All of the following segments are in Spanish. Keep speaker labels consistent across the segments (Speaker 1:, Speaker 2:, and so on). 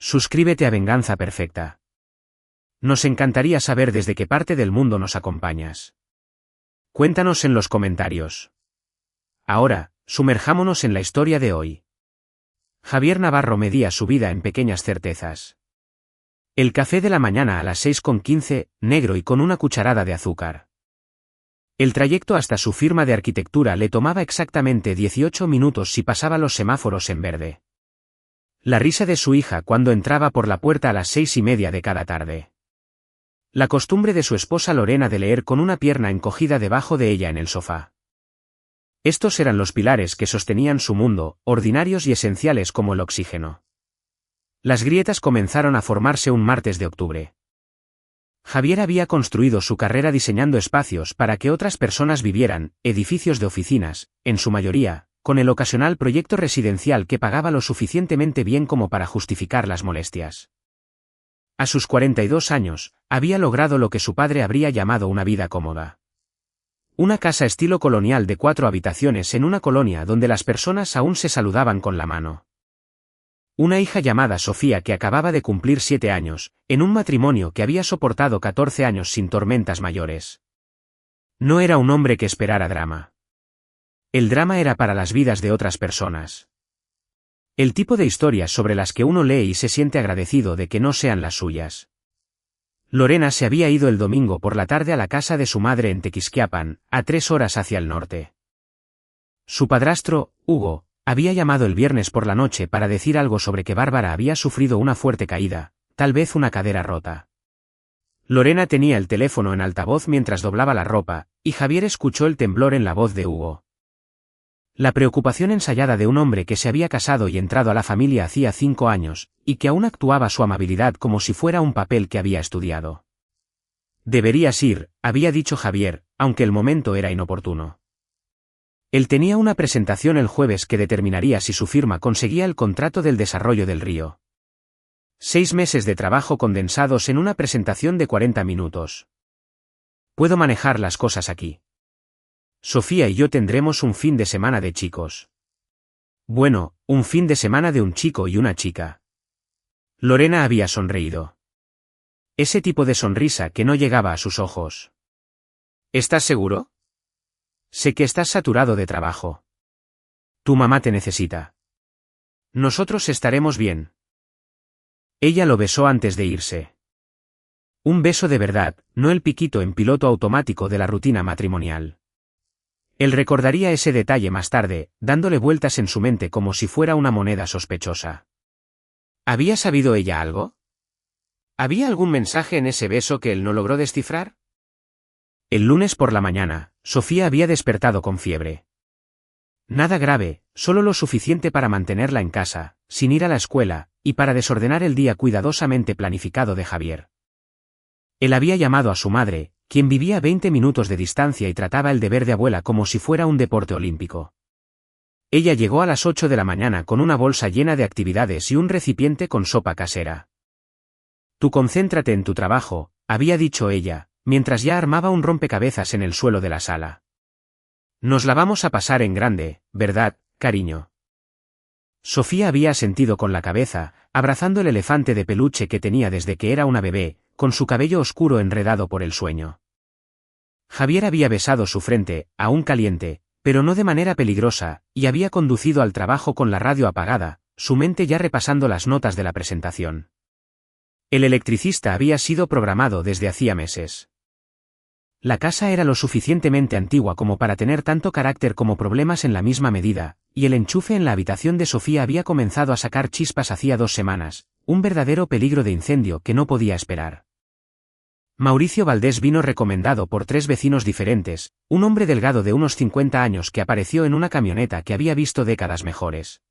Speaker 1: Suscríbete a Venganza Perfecta. Nos encantaría saber desde qué parte del mundo nos acompañas. Cuéntanos en los comentarios. Ahora, sumerjámonos en la historia de hoy. Javier Navarro medía su vida en pequeñas certezas. El café de la mañana a las 6:15, negro y con una cucharada de azúcar. El trayecto hasta su firma de arquitectura le tomaba exactamente 18 minutos si pasaba los semáforos en verde. La risa de su hija cuando entraba por la puerta a las 6:30 de cada tarde. La costumbre de su esposa Lorena de leer con una pierna encogida debajo de ella en el sofá. Estos eran los pilares que sostenían su mundo, ordinarios y esenciales como el oxígeno. Las grietas comenzaron a formarse un martes de octubre. Javier había construido su carrera diseñando espacios para que otras personas vivieran, edificios de oficinas, en su mayoría, con el ocasional proyecto residencial que pagaba lo suficientemente bien como para justificar las molestias. A sus 42 años, había logrado lo que su padre habría llamado una vida cómoda. Una casa estilo colonial de 4 habitaciones en una colonia donde las personas aún se saludaban con la mano. Una hija llamada Sofía que acababa de cumplir 7 años, en un matrimonio que había soportado 14 años sin tormentas mayores. No era un hombre que esperara drama. El drama era para las vidas de otras personas. El tipo de historias sobre las que uno lee y se siente agradecido de que no sean las suyas. Lorena se había ido el domingo por la tarde a la casa de su madre en Tequisquiapan, a 3 horas hacia el norte. Su padrastro, Hugo, había llamado el viernes por la noche para decir algo sobre que Bárbara había sufrido una fuerte caída, tal vez una cadera rota. Lorena tenía el teléfono en altavoz mientras doblaba la ropa, y Javier escuchó el temblor en la voz de Hugo. La preocupación ensayada de un hombre que se había casado y entrado a la familia hacía 5 años, y que aún actuaba su amabilidad como si fuera un papel que había estudiado. Deberías ir, había dicho Javier, aunque el momento era inoportuno. Él tenía una presentación el jueves que determinaría si su firma conseguía el contrato del desarrollo del río. 6 meses de trabajo condensados en una presentación de 40 minutos. Puedo manejar las cosas aquí. Sofía y yo tendremos un fin de semana de chicos. Bueno, un fin de semana de un chico y una chica. Lorena había sonreído. Ese tipo de sonrisa que no llegaba a sus ojos. ¿Estás seguro? Sé que estás saturado de trabajo. Tu mamá te necesita. Nosotros estaremos bien. Ella lo besó antes de irse. Un beso de verdad, no el piquito en piloto automático de la rutina matrimonial. Él recordaría ese detalle más tarde, dándole vueltas en su mente como si fuera una moneda sospechosa. ¿Había sabido ella algo? ¿Había algún mensaje en ese beso que él no logró descifrar? El lunes por la mañana, Sofía había despertado con fiebre. Nada grave, solo lo suficiente para mantenerla en casa, sin ir a la escuela, y para desordenar el día cuidadosamente planificado de Javier. Él había llamado a su madre, quien vivía a 20 minutos de distancia y trataba el deber de abuela como si fuera un deporte olímpico. Ella llegó a las 8 de la mañana con una bolsa llena de actividades y un recipiente con sopa casera. Tú concéntrate en tu trabajo, había dicho ella, mientras ya armaba un rompecabezas en el suelo de la sala. Nos la vamos a pasar en grande, ¿verdad, cariño? Sofía había asentido con la cabeza, abrazando el elefante de peluche que tenía desde que era una bebé, con su cabello oscuro enredado por el sueño. Javier había besado su frente, aún caliente, pero no de manera peligrosa, y había conducido al trabajo con la radio apagada, su mente ya repasando las notas de la presentación. El electricista había sido programado desde hacía meses. La casa era lo suficientemente antigua como para tener tanto carácter como problemas en la misma medida, y el enchufe en la habitación de Sofía había comenzado a sacar chispas hacía 2 semanas, un verdadero peligro de incendio que no podía esperar. Mauricio Valdés vino recomendado por 3 vecinos diferentes, un hombre delgado de unos 50 años que apareció en una camioneta que había visto décadas mejores.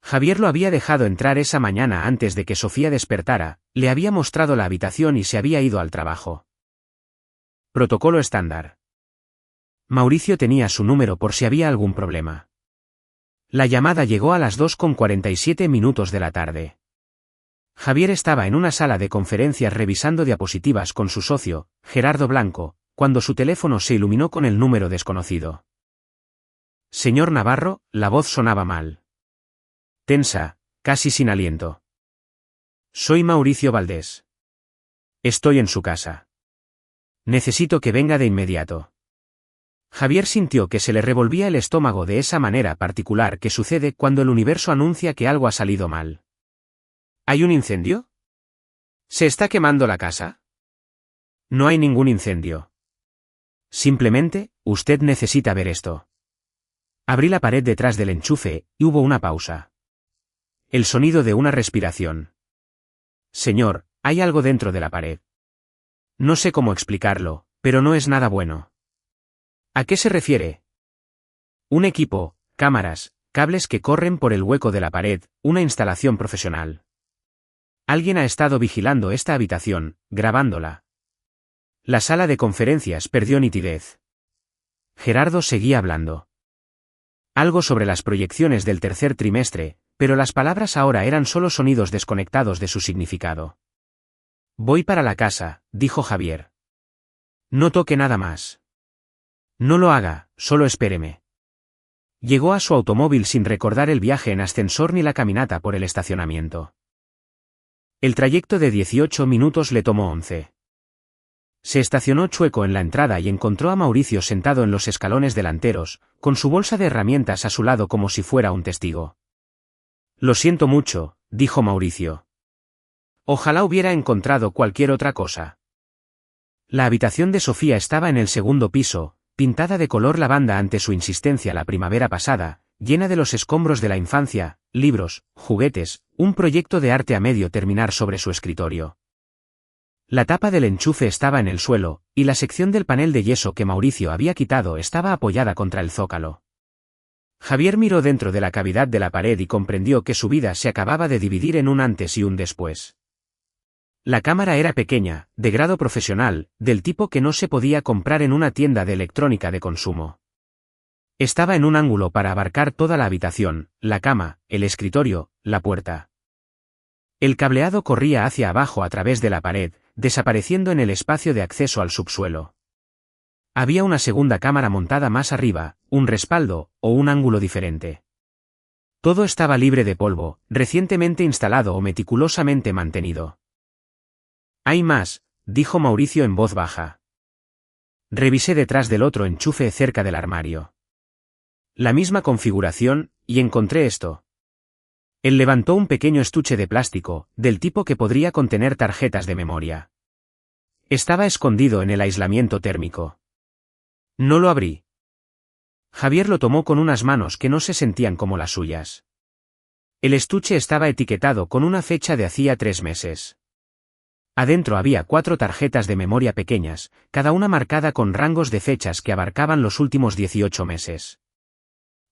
Speaker 1: Javier lo había dejado entrar esa mañana antes de que Sofía despertara, le había mostrado la habitación y se había ido al trabajo. Protocolo estándar. Mauricio tenía su número por si había algún problema. La llamada llegó a las 2:47 minutos de la tarde. Javier estaba en una sala de conferencias revisando diapositivas con su socio, Gerardo Blanco, cuando su teléfono se iluminó con el número desconocido. Señor Navarro, la voz sonaba mal. Tensa, casi sin aliento. Soy Mauricio Valdés. Estoy en su casa. Necesito que venga de inmediato. Javier sintió que se le revolvía el estómago de esa manera particular que sucede cuando el universo anuncia que algo ha salido mal. ¿Hay un incendio? ¿Se está quemando la casa? No hay ningún incendio. Simplemente, usted necesita ver esto. Abrí la pared detrás del enchufe, y hubo una pausa. El sonido de una respiración. Señor, hay algo dentro de la pared. No sé cómo explicarlo, pero no es nada bueno. ¿A qué se refiere? Un equipo, cámaras, cables que corren por el hueco de la pared, una instalación profesional. Alguien ha estado vigilando esta habitación, grabándola. La sala de conferencias perdió nitidez. Gerardo seguía hablando. Algo sobre las proyecciones del tercer trimestre, pero las palabras ahora eran solo sonidos desconectados de su significado. Voy para la casa, dijo Javier. No toque nada más. No lo haga, solo espéreme. Llegó a su automóvil sin recordar el viaje en ascensor ni la caminata por el estacionamiento. El trayecto de 18 minutos le tomó 11. Se estacionó chueco en la entrada y encontró a Mauricio sentado en los escalones delanteros, con su bolsa de herramientas a su lado como si fuera un testigo. Lo siento mucho, dijo Mauricio. Ojalá hubiera encontrado cualquier otra cosa. La habitación de Sofía estaba en el segundo piso, pintada de color lavanda ante su insistencia la primavera pasada, llena de los escombros de la infancia, libros, juguetes, un proyecto de arte a medio terminar sobre su escritorio. La tapa del enchufe estaba en el suelo, y la sección del panel de yeso que Mauricio había quitado estaba apoyada contra el zócalo. Javier miró dentro de la cavidad de la pared y comprendió que su vida se acababa de dividir en un antes y un después. La cámara era pequeña, de grado profesional, del tipo que no se podía comprar en una tienda de electrónica de consumo. Estaba en un ángulo para abarcar toda la habitación, la cama, el escritorio, la puerta. El cableado corría hacia abajo a través de la pared, desapareciendo en el espacio de acceso al subsuelo. Había una segunda cámara montada más arriba, un respaldo, o un ángulo diferente. Todo estaba libre de polvo, recientemente instalado o meticulosamente mantenido. Hay más, dijo Mauricio en voz baja. Revisé detrás del otro enchufe cerca del armario. La misma configuración, y encontré esto. Él levantó un pequeño estuche de plástico, del tipo que podría contener tarjetas de memoria. Estaba escondido en el aislamiento térmico. No lo abrí. Javier lo tomó con unas manos que no se sentían como las suyas. El estuche estaba etiquetado con una fecha de hacía 3 meses. Adentro había 4 tarjetas de memoria pequeñas, cada una marcada con rangos de fechas que abarcaban los últimos 18 meses.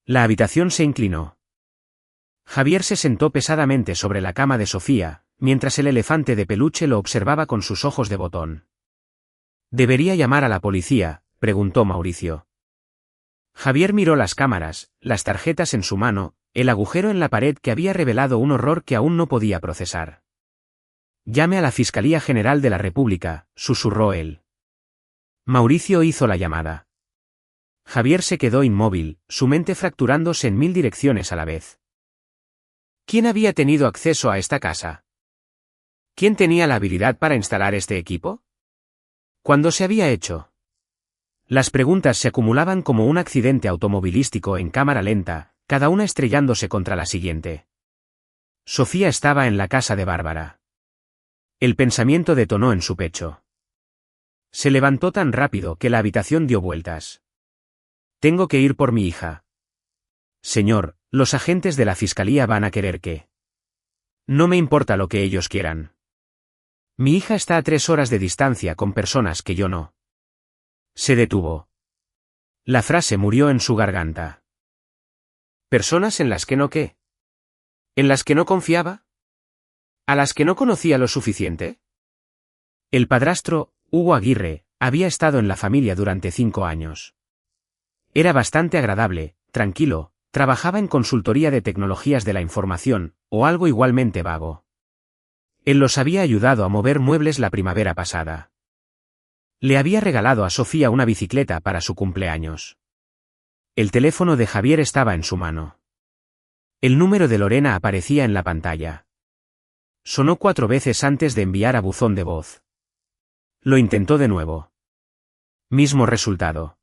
Speaker 1: La habitación se inclinó. Javier se sentó pesadamente sobre la cama de Sofía, mientras el elefante de peluche lo observaba con sus ojos de botón. ¿Debería llamar a la policía?, preguntó Mauricio. Javier miró las cámaras, las tarjetas en su mano, el agujero en la pared que había revelado un horror que aún no podía procesar. Llame a la Fiscalía General de la República, susurró él. Mauricio hizo la llamada. Javier se quedó inmóvil, su mente fracturándose en 1000 direcciones a la vez. ¿Quién había tenido acceso a esta casa? ¿Quién tenía la habilidad para instalar este equipo? ¿Cuándo se había hecho? Las preguntas se acumulaban como un accidente automovilístico en cámara lenta, cada una estrellándose contra la siguiente. Sofía estaba en la casa de Bárbara. El pensamiento detonó en su pecho. Se levantó tan rápido que la habitación dio vueltas. Tengo que ir por mi hija. Señor, los agentes de la fiscalía van a querer que... No me importa lo que ellos quieran. Mi hija está a 3 horas de distancia con personas que yo no. Se detuvo. La frase murió en su garganta. ¿Personas en las que no qué? ¿En las que no confiaba? ¿A las que no conocía lo suficiente? El padrastro, Hugo Aguirre, había estado en la familia durante 5 años. Era bastante agradable, tranquilo, trabajaba en consultoría de tecnologías de la información, o algo igualmente vago. Él los había ayudado a mover muebles la primavera pasada. Le había regalado a Sofía una bicicleta para su cumpleaños. El teléfono de Javier estaba en su mano. El número de Lorena aparecía en la pantalla. Sonó 4 veces antes de enviar a buzón de voz. Lo intentó de nuevo. Mismo resultado.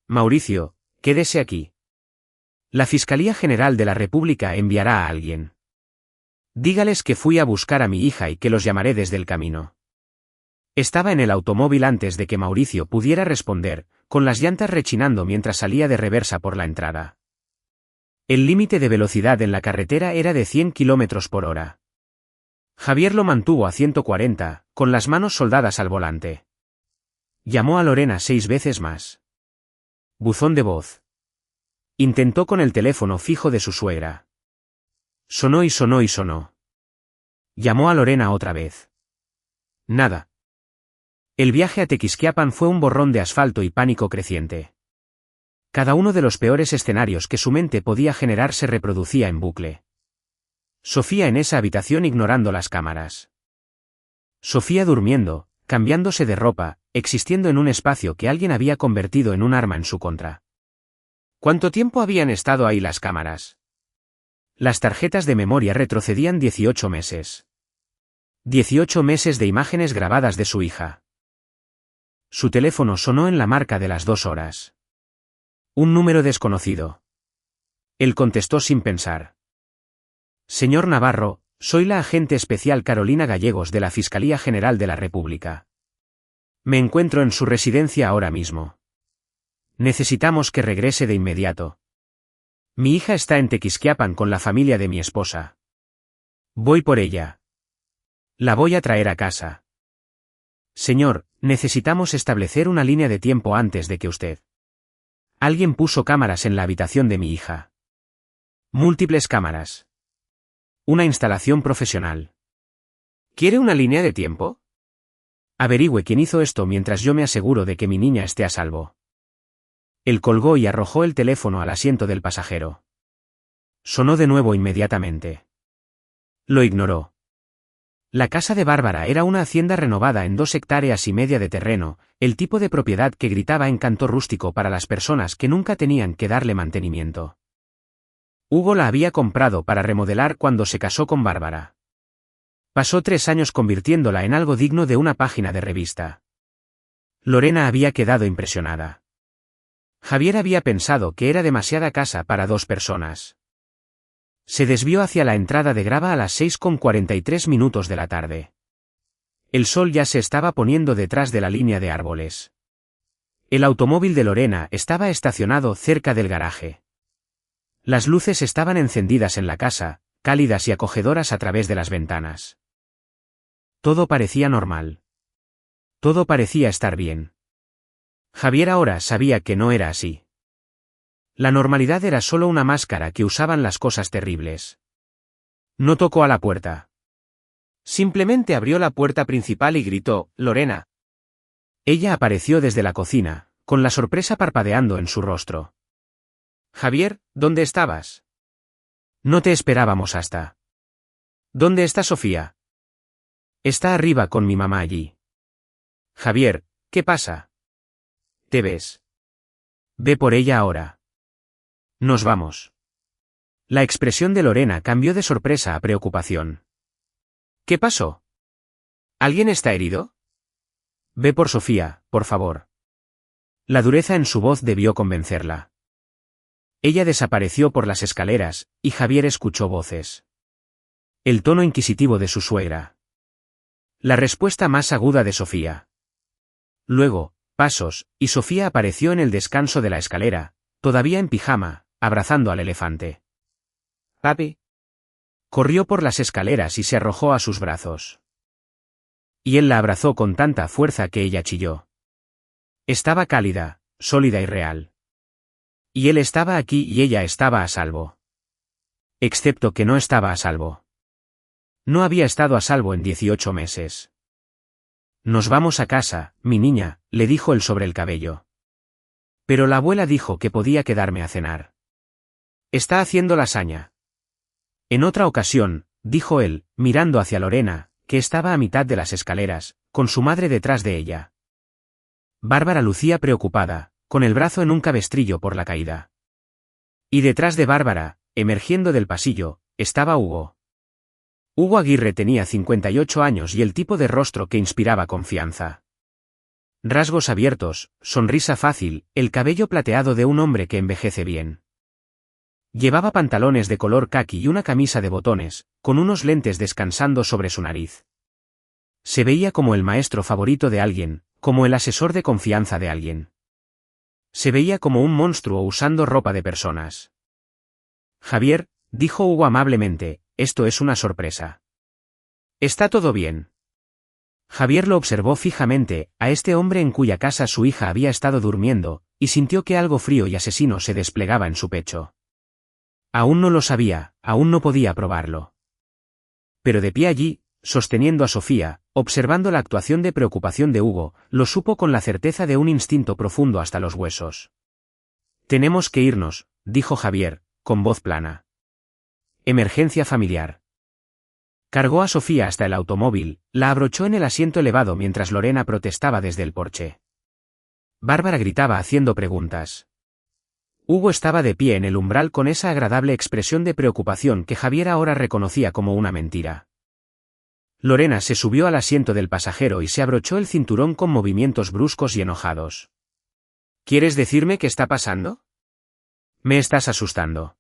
Speaker 1: Mauricio, quédese aquí. La Fiscalía General de la República enviará a alguien. Dígales que fui a buscar a mi hija y que los llamaré desde el camino. Estaba en el automóvil antes de que Mauricio pudiera responder, con las llantas rechinando mientras salía de reversa por la entrada. El límite de velocidad en la carretera era de 100 km por hora. Javier lo mantuvo a 140, con las manos soldadas al volante. Llamó a Lorena 6 veces más. Buzón de voz. Intentó con el teléfono fijo de su suegra. Sonó y sonó y sonó. Llamó a Lorena otra vez. Nada. El viaje a Tequisquiapan fue un borrón de asfalto y pánico creciente. Cada uno de los peores escenarios que su mente podía generar se reproducía en bucle. Sofía en esa habitación ignorando las cámaras. Sofía durmiendo, cambiándose de ropa, existiendo en un espacio que alguien había convertido en un arma en su contra. ¿Cuánto tiempo habían estado ahí las cámaras? Las tarjetas de memoria retrocedían 18 meses. 18 meses de imágenes grabadas de su hija. Su teléfono sonó en la marca de las 2 horas. Un número desconocido. Él contestó sin pensar. Señor Navarro, soy la agente especial Carolina Gallegos de la Fiscalía General de la República. Me encuentro en su residencia ahora mismo. Necesitamos que regrese de inmediato. Mi hija está en Tequisquiapan con la familia de mi esposa. Voy por ella. La voy a traer a casa. Señor, necesitamos establecer una línea de tiempo antes de que usted. Alguien puso cámaras en la habitación de mi hija. Múltiples cámaras. Una instalación profesional. ¿Quiere una línea de tiempo? Averigüe quién hizo esto mientras yo me aseguro de que mi niña esté a salvo. Él colgó y arrojó el teléfono al asiento del pasajero. Sonó de nuevo inmediatamente. Lo ignoró. La casa de Bárbara era una hacienda renovada en 2,5 hectáreas de terreno, el tipo de propiedad que gritaba encanto rústico para las personas que nunca tenían que darle mantenimiento. Hugo la había comprado para remodelar cuando se casó con Bárbara. Pasó 3 años convirtiéndola en algo digno de una página de revista. Lorena había quedado impresionada. Javier había pensado que era demasiada casa para 2 personas. Se desvió hacia la entrada de grava a las 6:43 de la tarde. El sol ya se estaba poniendo detrás de la línea de árboles. El automóvil de Lorena estaba estacionado cerca del garaje. Las luces estaban encendidas en la casa, cálidas y acogedoras a través de las ventanas. Todo parecía normal. Todo parecía estar bien. Javier ahora sabía que no era así. La normalidad era solo una máscara que usaban las cosas terribles. No tocó a la puerta. Simplemente abrió la puerta principal y gritó, «Lorena». Ella apareció desde la cocina, con la sorpresa parpadeando en su rostro. «Javier, ¿dónde estabas?» «No te esperábamos hasta». «¿Dónde está Sofía?» «Está arriba con mi mamá allí». «Javier, ¿qué pasa?» «¿Te ves?» «Ve por ella ahora». «Nos vamos». La expresión de Lorena cambió de sorpresa a preocupación. «¿Qué pasó? ¿Alguien está herido?» «Ve por Sofía, por favor». La dureza en su voz debió convencerla. Ella desapareció por las escaleras, y Javier escuchó voces. El tono inquisitivo de su suegra. La respuesta más aguda de Sofía. Luego, pasos, y Sofía apareció en el descanso de la escalera, todavía en pijama, abrazando al elefante. «Papi». Corrió por las escaleras y se arrojó a sus brazos. Y él la abrazó con tanta fuerza que ella chilló. Estaba cálida, sólida y real. Y él estaba aquí y ella estaba a salvo. Excepto que no estaba a salvo. No había estado a salvo en 18 meses. «Nos vamos a casa, mi niña», le dijo él sobre el cabello. Pero la abuela dijo que podía quedarme a cenar. «Está haciendo lasaña». En otra ocasión, dijo él, mirando hacia Lorena, que estaba a mitad de las escaleras, con su madre detrás de ella. Bárbara lucía preocupada, con el brazo en un cabestrillo por la caída. Y detrás de Bárbara, emergiendo del pasillo, estaba Hugo. Hugo Aguirre tenía 58 años y el tipo de rostro que inspiraba confianza. Rasgos abiertos, sonrisa fácil, el cabello plateado de un hombre que envejece bien. Llevaba pantalones de color caqui y una camisa de botones, con unos lentes descansando sobre su nariz. Se veía como el maestro favorito de alguien, como el asesor de confianza de alguien. Se veía como un monstruo usando ropa de personas. Javier, dijo Hugo amablemente, esto es una sorpresa. ¿Está todo bien? Javier lo observó fijamente, a este hombre en cuya casa su hija había estado durmiendo, y sintió que algo frío y asesino se desplegaba en su pecho. Aún no lo sabía, aún no podía probarlo. Pero de pie allí, sosteniendo a Sofía, observando la actuación de preocupación de Hugo, lo supo con la certeza de un instinto profundo hasta los huesos. Tenemos que irnos, dijo Javier, con voz plana. Emergencia familiar. Cargó a Sofía hasta el automóvil, la abrochó en el asiento elevado mientras Lorena protestaba desde el porche. Bárbara gritaba haciendo preguntas. Hugo estaba de pie en el umbral con esa agradable expresión de preocupación que Javier ahora reconocía como una mentira. Lorena se subió al asiento del pasajero y se abrochó el cinturón con movimientos bruscos y enojados. ¿Quieres decirme qué está pasando? Me estás asustando.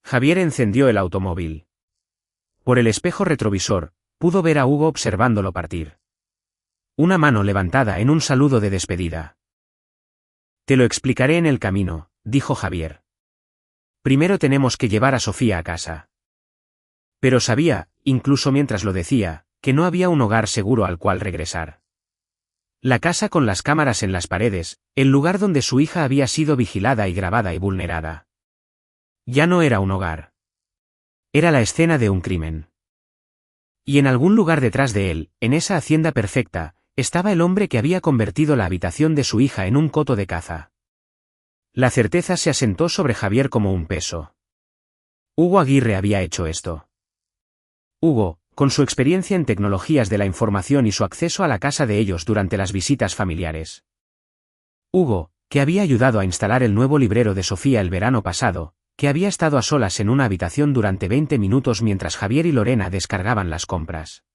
Speaker 1: Javier encendió el automóvil. Por el espejo retrovisor, pudo ver a Hugo observándolo partir. Una mano levantada en un saludo de despedida. Te lo explicaré en el camino, dijo Javier. Primero tenemos que llevar a Sofía a casa. Pero sabía, incluso mientras lo decía, que no había un hogar seguro al cual regresar. La casa con las cámaras en las paredes, el lugar donde su hija había sido vigilada y grabada y vulnerada. Ya no era un hogar. Era la escena de un crimen. Y en algún lugar detrás de él, en esa hacienda perfecta, estaba el hombre que había convertido la habitación de su hija en un coto de caza. La certeza se asentó sobre Javier como un peso. Hugo Aguirre había hecho esto. Hugo, con su experiencia en tecnologías de la información y su acceso a la casa de ellos durante las visitas familiares. Hugo, que había ayudado a instalar el nuevo librero de Sofía el verano pasado, que había estado a solas en una habitación durante 20 minutos mientras Javier y Lorena descargaban las compras.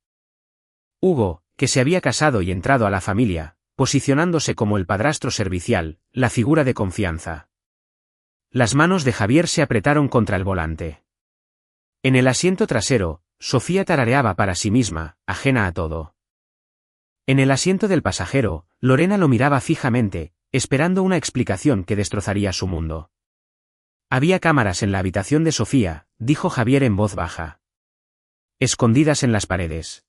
Speaker 1: Hugo, que se había casado y entrado a la familia, posicionándose como el padrastro servicial, la figura de confianza. Las manos de Javier se apretaron contra el volante. En el asiento trasero, Sofía tarareaba para sí misma, ajena a todo. En el asiento del pasajero, Lorena lo miraba fijamente, esperando una explicación que destrozaría su mundo. Había cámaras en la habitación de Sofía, dijo Javier en voz baja. Escondidas en las paredes.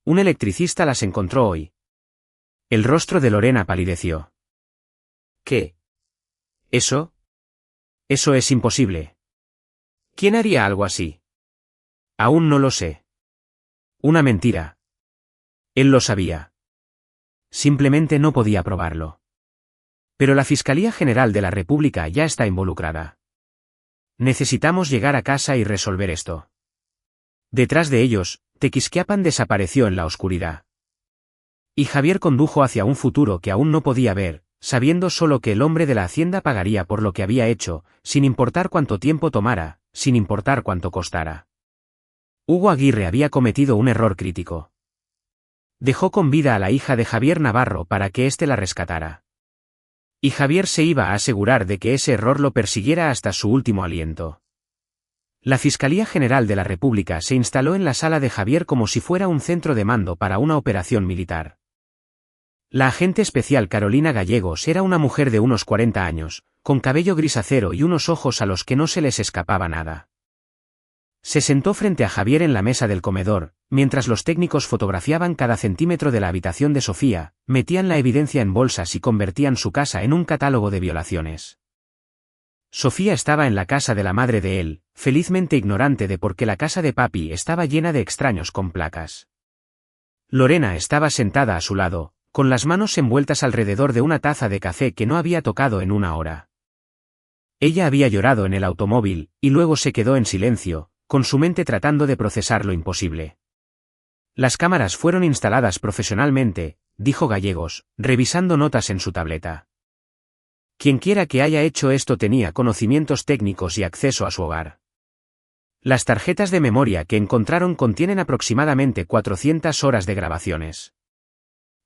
Speaker 1: Un electricista las encontró hoy. El rostro de Lorena palideció. ¿Qué? ¿Eso? Eso es imposible. ¿Quién haría algo así? Aún no lo sé. Una mentira. Él lo sabía. Simplemente no podía probarlo. Pero la Fiscalía General de la República ya está involucrada. Necesitamos llegar a casa y resolver esto. Detrás de ellos, Tequisquiapan desapareció en la oscuridad. Y Javier condujo hacia un futuro que aún no podía ver, sabiendo solo que el hombre de la hacienda pagaría por lo que había hecho, sin importar cuánto tiempo tomara, sin importar cuánto costara. Hugo Aguirre había cometido un error crítico. Dejó con vida a la hija de Javier Navarro para que éste la rescatara. Y Javier se iba a asegurar de que ese error lo persiguiera hasta su último aliento. La Fiscalía General de la República se instaló en la sala de Javier como si fuera un centro de mando para una operación militar. La agente especial Carolina Gallegos era una mujer de unos 40 años, con cabello gris acero y unos ojos a los que no se les escapaba nada. Se sentó frente a Javier en la mesa del comedor, mientras los técnicos fotografiaban cada centímetro de la habitación de Sofía, metían la evidencia en bolsas y convertían su casa en un catálogo de violaciones. Sofía estaba en la casa de la madre de él, felizmente ignorante de por qué la casa de papi estaba llena de extraños con placas. Lorena estaba sentada a su lado, con las manos envueltas alrededor de una taza de café que no había tocado en una hora. Ella había llorado en el automóvil, y luego se quedó en silencio, con su mente tratando de procesar lo imposible. Las cámaras fueron instaladas profesionalmente, dijo Gallegos, revisando notas en su tableta. Quienquiera que haya hecho esto tenía conocimientos técnicos y acceso a su hogar. Las tarjetas de memoria que encontraron contienen aproximadamente 400 horas de grabaciones.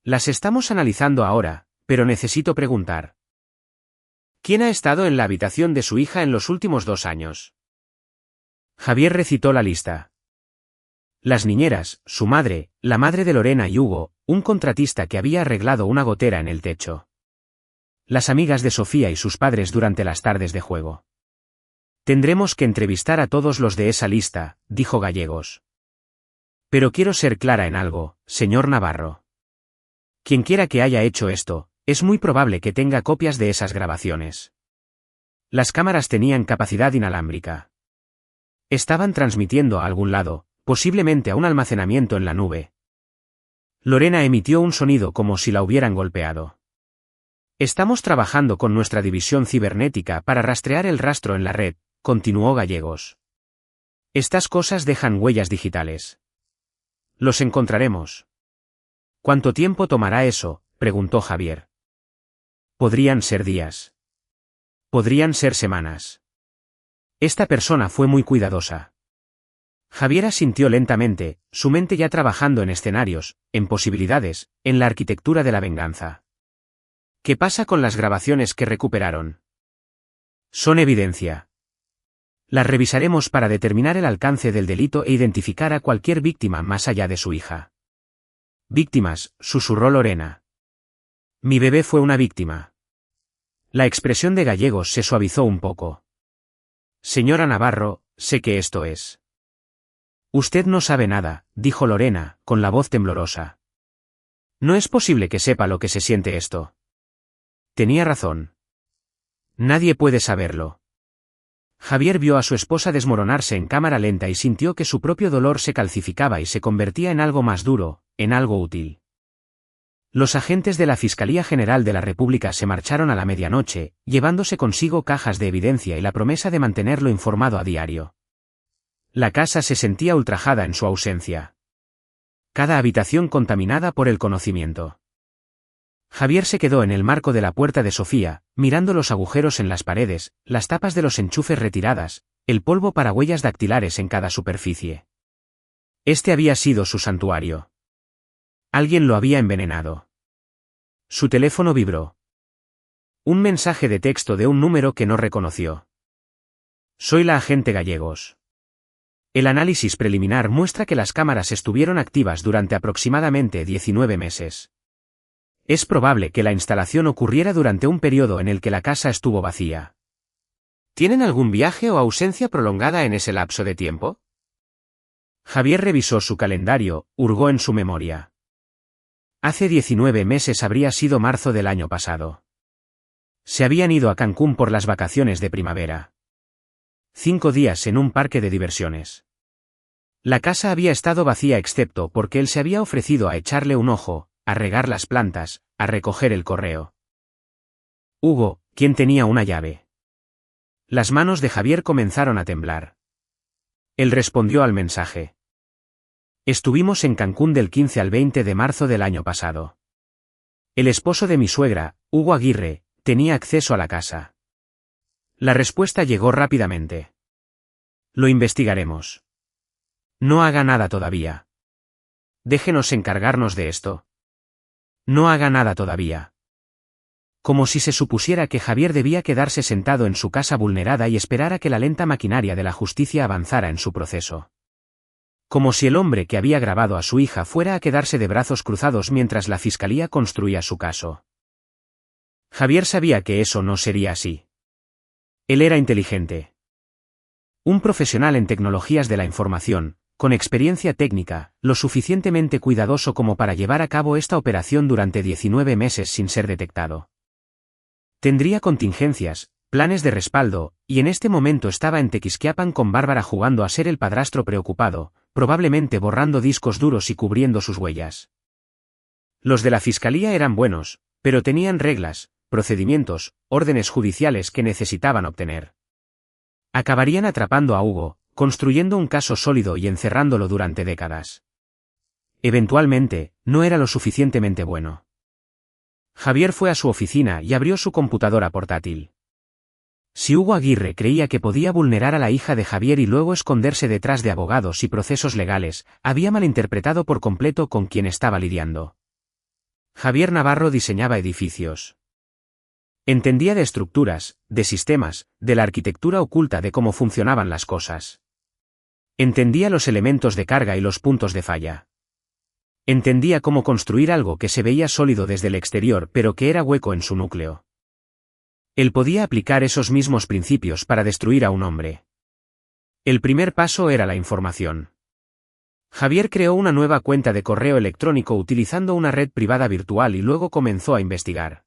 Speaker 1: Las estamos analizando ahora, pero necesito preguntar. ¿Quién ha estado en la habitación de su hija en los últimos 2 años? Javier recitó la lista. Las niñeras, su madre, la madre de Lorena y Hugo, un contratista que había arreglado una gotera en el techo. Las amigas de Sofía y sus padres durante las tardes de juego. Tendremos que entrevistar a todos los de esa lista, dijo Gallegos. Pero quiero ser clara en algo, señor Navarro. Quienquiera que haya hecho esto, es muy probable que tenga copias de esas grabaciones. Las cámaras tenían capacidad inalámbrica. Estaban transmitiendo a algún lado, posiblemente a un almacenamiento en la nube. Lorena emitió un sonido como si la hubieran golpeado. Estamos trabajando con nuestra división cibernética para rastrear el rastro en la red, continuó Gallegos. Estas cosas dejan huellas digitales. Los encontraremos. ¿Cuánto tiempo tomará eso?, preguntó Javier. Podrían ser días. Podrían ser semanas. Esta persona fue muy cuidadosa. Javier asintió lentamente, su mente ya trabajando en escenarios, en posibilidades, en la arquitectura de la venganza. ¿Qué pasa con las grabaciones que recuperaron? Son evidencia. Las revisaremos para determinar el alcance del delito e identificar a cualquier víctima más allá de su hija. Víctimas, susurró Lorena. Mi bebé fue una víctima. La expresión de Gallegos se suavizó un poco. Señora Navarro, sé que esto es. Usted no sabe nada, dijo Lorena, con la voz temblorosa. No es posible que sepa lo que se siente esto. Tenía razón. Nadie puede saberlo. Javier vio a su esposa desmoronarse en cámara lenta y sintió que su propio dolor se calcificaba y se convertía en algo más duro, en algo útil. Los agentes de la Fiscalía General de la República se marcharon a la medianoche, llevándose consigo cajas de evidencia y la promesa de mantenerlo informado a diario. La casa se sentía ultrajada en su ausencia. Cada habitación contaminada por el conocimiento. Javier se quedó en el marco de la puerta de Sofía, mirando los agujeros en las paredes, las tapas de los enchufes retiradas, el polvo para huellas dactilares en cada superficie. Este había sido su santuario. Alguien lo había envenenado. Su teléfono vibró. Un mensaje de texto de un número que no reconoció. Soy la agente Gallegos. El análisis preliminar muestra que las cámaras estuvieron activas durante aproximadamente 19 meses. Es probable que la instalación ocurriera durante un periodo en el que la casa estuvo vacía. ¿Tienen algún viaje o ausencia prolongada en ese lapso de tiempo? Javier revisó su calendario, hurgó en su memoria. Hace 19 meses habría sido marzo del año pasado. Se habían ido a Cancún por las vacaciones de primavera. 5 días en un parque de diversiones. La casa había estado vacía excepto porque él se había ofrecido a echarle un ojo, a regar las plantas, a recoger el correo. Hugo, ¿quién tenía una llave? Las manos de Javier comenzaron a temblar. Él respondió al mensaje. Estuvimos en Cancún del 15 al 20 de marzo del año pasado. El esposo de mi suegra, Hugo Aguirre, tenía acceso a la casa. La respuesta llegó rápidamente. Lo investigaremos. No haga nada todavía. Déjenos encargarnos de esto. No haga nada todavía. Como si se supusiera que Javier debía quedarse sentado en su casa vulnerada y esperar a que la lenta maquinaria de la justicia avanzara en su proceso. Como si el hombre que había grabado a su hija fuera a quedarse de brazos cruzados mientras la fiscalía construía su caso. Javier sabía que eso no sería así. Él era inteligente. Un profesional en tecnologías de la información, con experiencia técnica, lo suficientemente cuidadoso como para llevar a cabo esta operación durante 19 meses sin ser detectado. Tendría contingencias, planes de respaldo, y en este momento estaba en Tequisquiapan con Bárbara jugando a ser el padrastro preocupado, probablemente borrando discos duros y cubriendo sus huellas. Los de la fiscalía eran buenos, pero tenían reglas, procedimientos, órdenes judiciales que necesitaban obtener. Acabarían atrapando a Hugo, construyendo un caso sólido y encerrándolo durante décadas. Eventualmente, no era lo suficientemente bueno. Javier fue a su oficina y abrió su computadora portátil. Si Hugo Aguirre creía que podía vulnerar a la hija de Javier y luego esconderse detrás de abogados y procesos legales, había malinterpretado por completo con quien estaba lidiando. Javier Navarro diseñaba edificios. Entendía de estructuras, de sistemas, de la arquitectura oculta de cómo funcionaban las cosas. Entendía los elementos de carga y los puntos de falla. Entendía cómo construir algo que se veía sólido desde el exterior pero que era hueco en su núcleo. Él podía aplicar esos mismos principios para destruir a un hombre. El primer paso era la información. Javier creó una nueva cuenta de correo electrónico utilizando una red privada virtual y luego comenzó a investigar.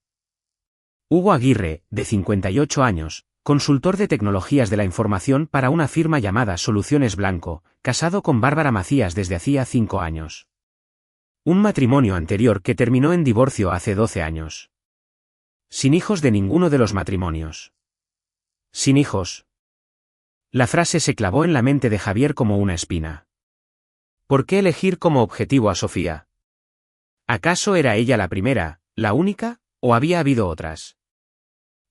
Speaker 1: Hugo Aguirre, de 58 años, consultor de tecnologías de la información para una firma llamada Soluciones Blanco, casado con Bárbara Macías desde hacía 5 años. Un matrimonio anterior que terminó en divorcio hace 12 años. Sin hijos de ninguno de los matrimonios. Sin hijos. La frase se clavó en la mente de Javier como una espina. ¿Por qué elegir como objetivo a Sofía? ¿Acaso era ella la primera, la única, o había habido otras?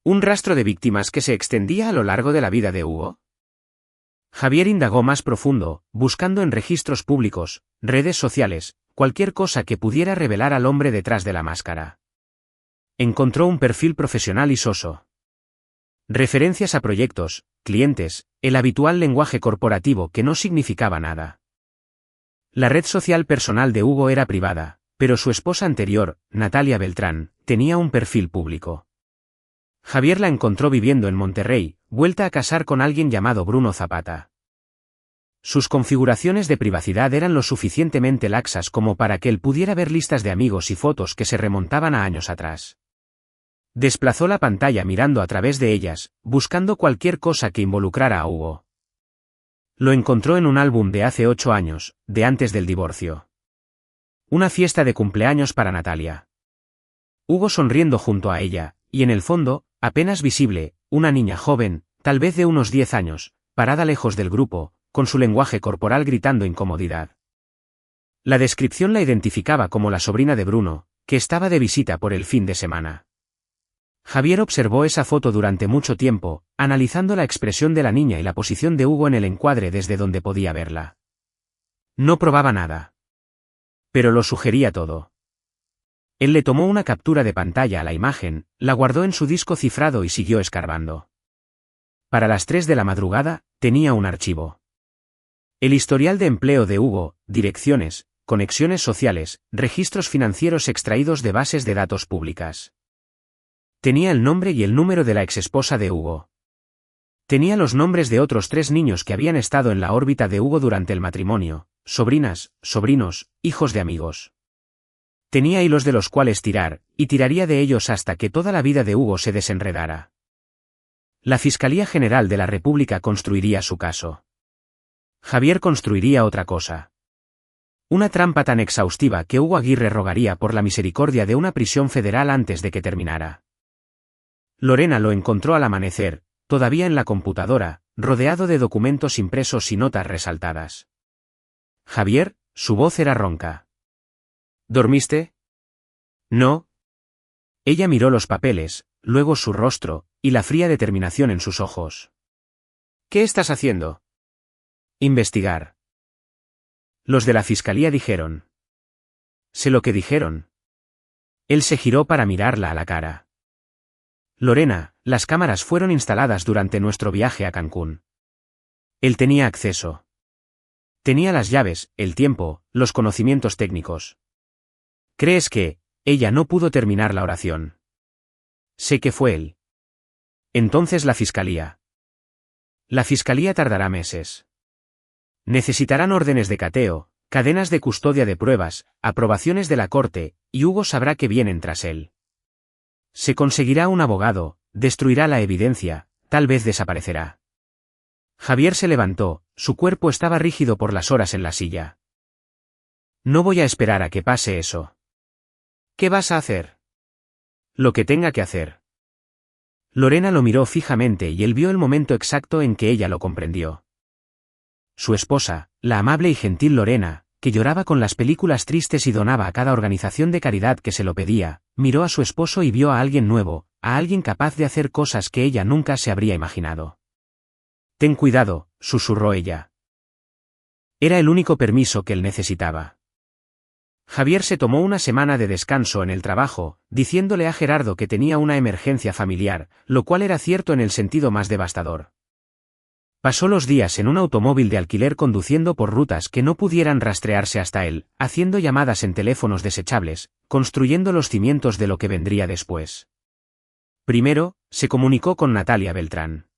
Speaker 1: ¿Un rastro de víctimas que se extendía a lo largo de la vida de Hugo? Javier indagó más profundo, buscando en registros públicos, redes sociales, cualquier cosa que pudiera revelar al hombre detrás de la máscara. Encontró un perfil profesional y soso. Referencias a proyectos, clientes, el habitual lenguaje corporativo que no significaba nada. La red social personal de Hugo era privada, pero su esposa anterior, Natalia Beltrán, tenía un perfil público. Javier la encontró viviendo en Monterrey, vuelta a casar con alguien llamado Bruno Zapata. Sus configuraciones de privacidad eran lo suficientemente laxas como para que él pudiera ver listas de amigos y fotos que se remontaban a años atrás. Desplazó la pantalla mirando a través de ellas, buscando cualquier cosa que involucrara a Hugo. Lo encontró en un álbum de hace 8 años, de antes del divorcio. Una fiesta de cumpleaños para Natalia. Hugo sonriendo junto a ella, y en el fondo, apenas visible, una niña joven, tal vez de unos 10 años, parada lejos del grupo, con su lenguaje corporal gritando incomodidad. La descripción la identificaba como la sobrina de Bruno, que estaba de visita por el fin de semana. Javier observó esa foto durante mucho tiempo, analizando la expresión de la niña y la posición de Hugo en el encuadre desde donde podía verla. No probaba nada. Pero lo sugería todo. Él le tomó una captura de pantalla a la imagen, la guardó en su disco cifrado y siguió escarbando. Para las 3 de la madrugada, tenía un archivo. El historial de empleo de Hugo, direcciones, conexiones sociales, registros financieros extraídos de bases de datos públicas. Tenía el nombre y el número de la exesposa de Hugo. Tenía los nombres de otros 3 niños que habían estado en la órbita de Hugo durante el matrimonio, sobrinas, sobrinos, hijos de amigos. Tenía hilos de los cuales tirar, y tiraría de ellos hasta que toda la vida de Hugo se desenredara. La Fiscalía General de la República construiría su caso. Javier construiría otra cosa. Una trampa tan exhaustiva que Hugo Aguirre rogaría por la misericordia de una prisión federal antes de que terminara. Lorena lo encontró al amanecer, todavía en la computadora, rodeado de documentos impresos y notas resaltadas. Javier, su voz era ronca. ¿Dormiste? No. Ella miró los papeles, luego su rostro, y la fría determinación en sus ojos. ¿Qué estás haciendo? Investigar. Los de la fiscalía dijeron. Sé lo que dijeron. Él se giró para mirarla a la cara. Lorena, las cámaras fueron instaladas durante nuestro viaje a Cancún. Él tenía acceso. Tenía las llaves, el tiempo, los conocimientos técnicos. ¿Crees que ella no pudo terminar la oración? Sé que fue él. Entonces la fiscalía. La fiscalía tardará meses. Necesitarán órdenes de cateo, cadenas de custodia de pruebas, aprobaciones de la corte, y Hugo sabrá que vienen tras él. Se conseguirá un abogado, destruirá la evidencia, tal vez desaparecerá. Javier se levantó, su cuerpo estaba rígido por las horas en la silla. No voy a esperar a que pase eso. ¿Qué vas a hacer? Lo que tenga que hacer. Lorena lo miró fijamente y él vio el momento exacto en que ella lo comprendió. Su esposa, la amable y gentil Lorena, que lloraba con las películas tristes y donaba a cada organización de caridad que se lo pedía, miró a su esposo y vio a alguien nuevo, a alguien capaz de hacer cosas que ella nunca se habría imaginado. Ten cuidado, susurró ella. Era el único permiso que él necesitaba. Javier se tomó una semana de descanso en el trabajo, diciéndole a Gerardo que tenía una emergencia familiar, lo cual era cierto en el sentido más devastador. Pasó los días en un automóvil de alquiler conduciendo por rutas que no pudieran rastrearse hasta él, haciendo llamadas en teléfonos desechables, construyendo los cimientos de lo que vendría después. Primero, se comunicó con Natalia Beltrán.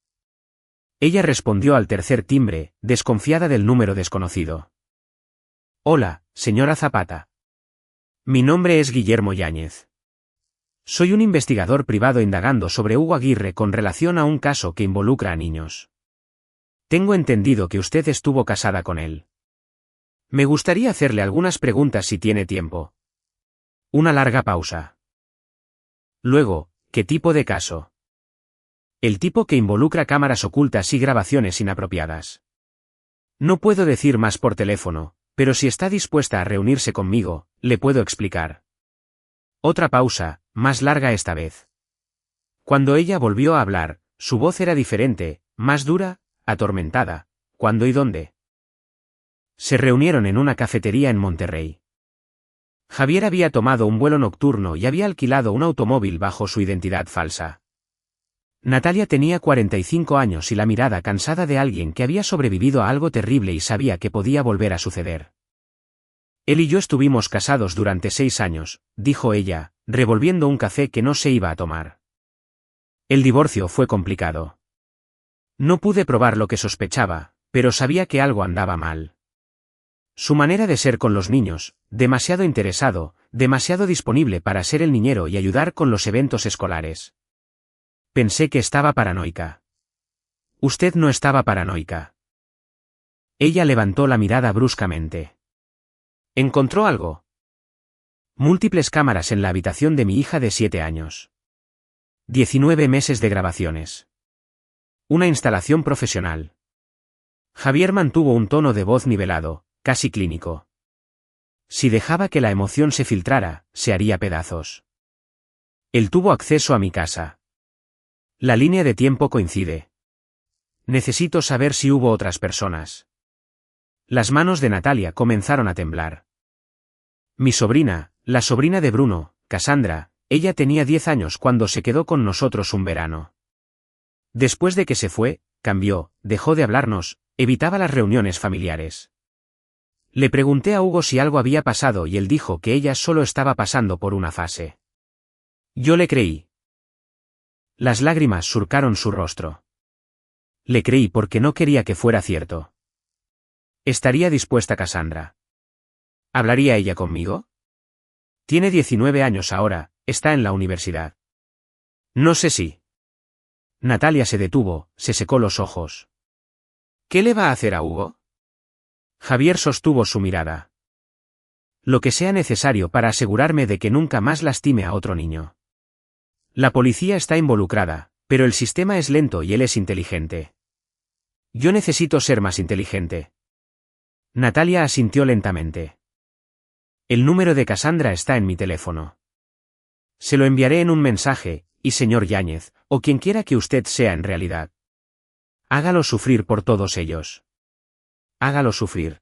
Speaker 1: Ella respondió al tercer timbre, desconfiada del número desconocido. Hola, señora Zapata. Mi nombre es Guillermo Yáñez. Soy un investigador privado indagando sobre Hugo Aguirre con relación a un caso que involucra a niños. Tengo entendido que usted estuvo casada con él. Me gustaría hacerle algunas preguntas si tiene tiempo. Una larga pausa. Luego, ¿qué tipo de caso? El tipo que involucra cámaras ocultas y grabaciones inapropiadas. No puedo decir más por teléfono, pero si está dispuesta a reunirse conmigo, le puedo explicar. Otra pausa, más larga esta vez. Cuando ella volvió a hablar, su voz era diferente, más dura, atormentada. ¿Cuándo y dónde? Se reunieron en una cafetería en Monterrey. Javier había tomado un vuelo nocturno y había alquilado un automóvil bajo su identidad falsa. Natalia tenía 45 años y la mirada cansada de alguien que había sobrevivido a algo terrible y sabía que podía volver a suceder. Él y yo estuvimos casados durante 6 años, dijo ella, revolviendo un café que no se iba a tomar. El divorcio fue complicado. No pude probar lo que sospechaba, pero sabía que algo andaba mal. Su manera de ser con los niños, demasiado interesado, demasiado disponible para ser el niñero y ayudar con los eventos escolares. Pensé que estaba paranoica. Usted no estaba paranoica. Ella levantó la mirada bruscamente. ¿Encontró algo? Múltiples cámaras en la habitación de mi hija de 7 años. 19 meses de grabaciones. Una instalación profesional. Javier mantuvo un tono de voz nivelado, casi clínico. Si dejaba que la emoción se filtrara, se haría pedazos. Él tuvo acceso a mi casa. La línea de tiempo coincide. Necesito saber si hubo otras personas. Las manos de Natalia comenzaron a temblar. Mi sobrina, la sobrina de Bruno, Cassandra, ella tenía 10 años cuando se quedó con nosotros un verano. Después de que se fue, cambió, dejó de hablarnos, evitaba las reuniones familiares. Le pregunté a Hugo si algo había pasado y él dijo que ella solo estaba pasando por una fase. Yo le creí. Las lágrimas surcaron su rostro. Le creí porque no quería que fuera cierto. ¿Estaría dispuesta Cassandra? ¿Hablaría ella conmigo? Tiene 19 años ahora, está en la universidad. No sé si. Natalia se detuvo, se secó los ojos. ¿Qué le va a hacer a Hugo? Javier sostuvo su mirada. Lo que sea necesario para asegurarme de que nunca más lastime a otro niño. La policía está involucrada, pero el sistema es lento y él es inteligente. Yo necesito ser más inteligente. Natalia asintió lentamente. El número de Cassandra está en mi teléfono. Se lo enviaré en un mensaje, y señor Yáñez, o quien quiera que usted sea en realidad. Hágalo sufrir por todos ellos. Hágalo sufrir.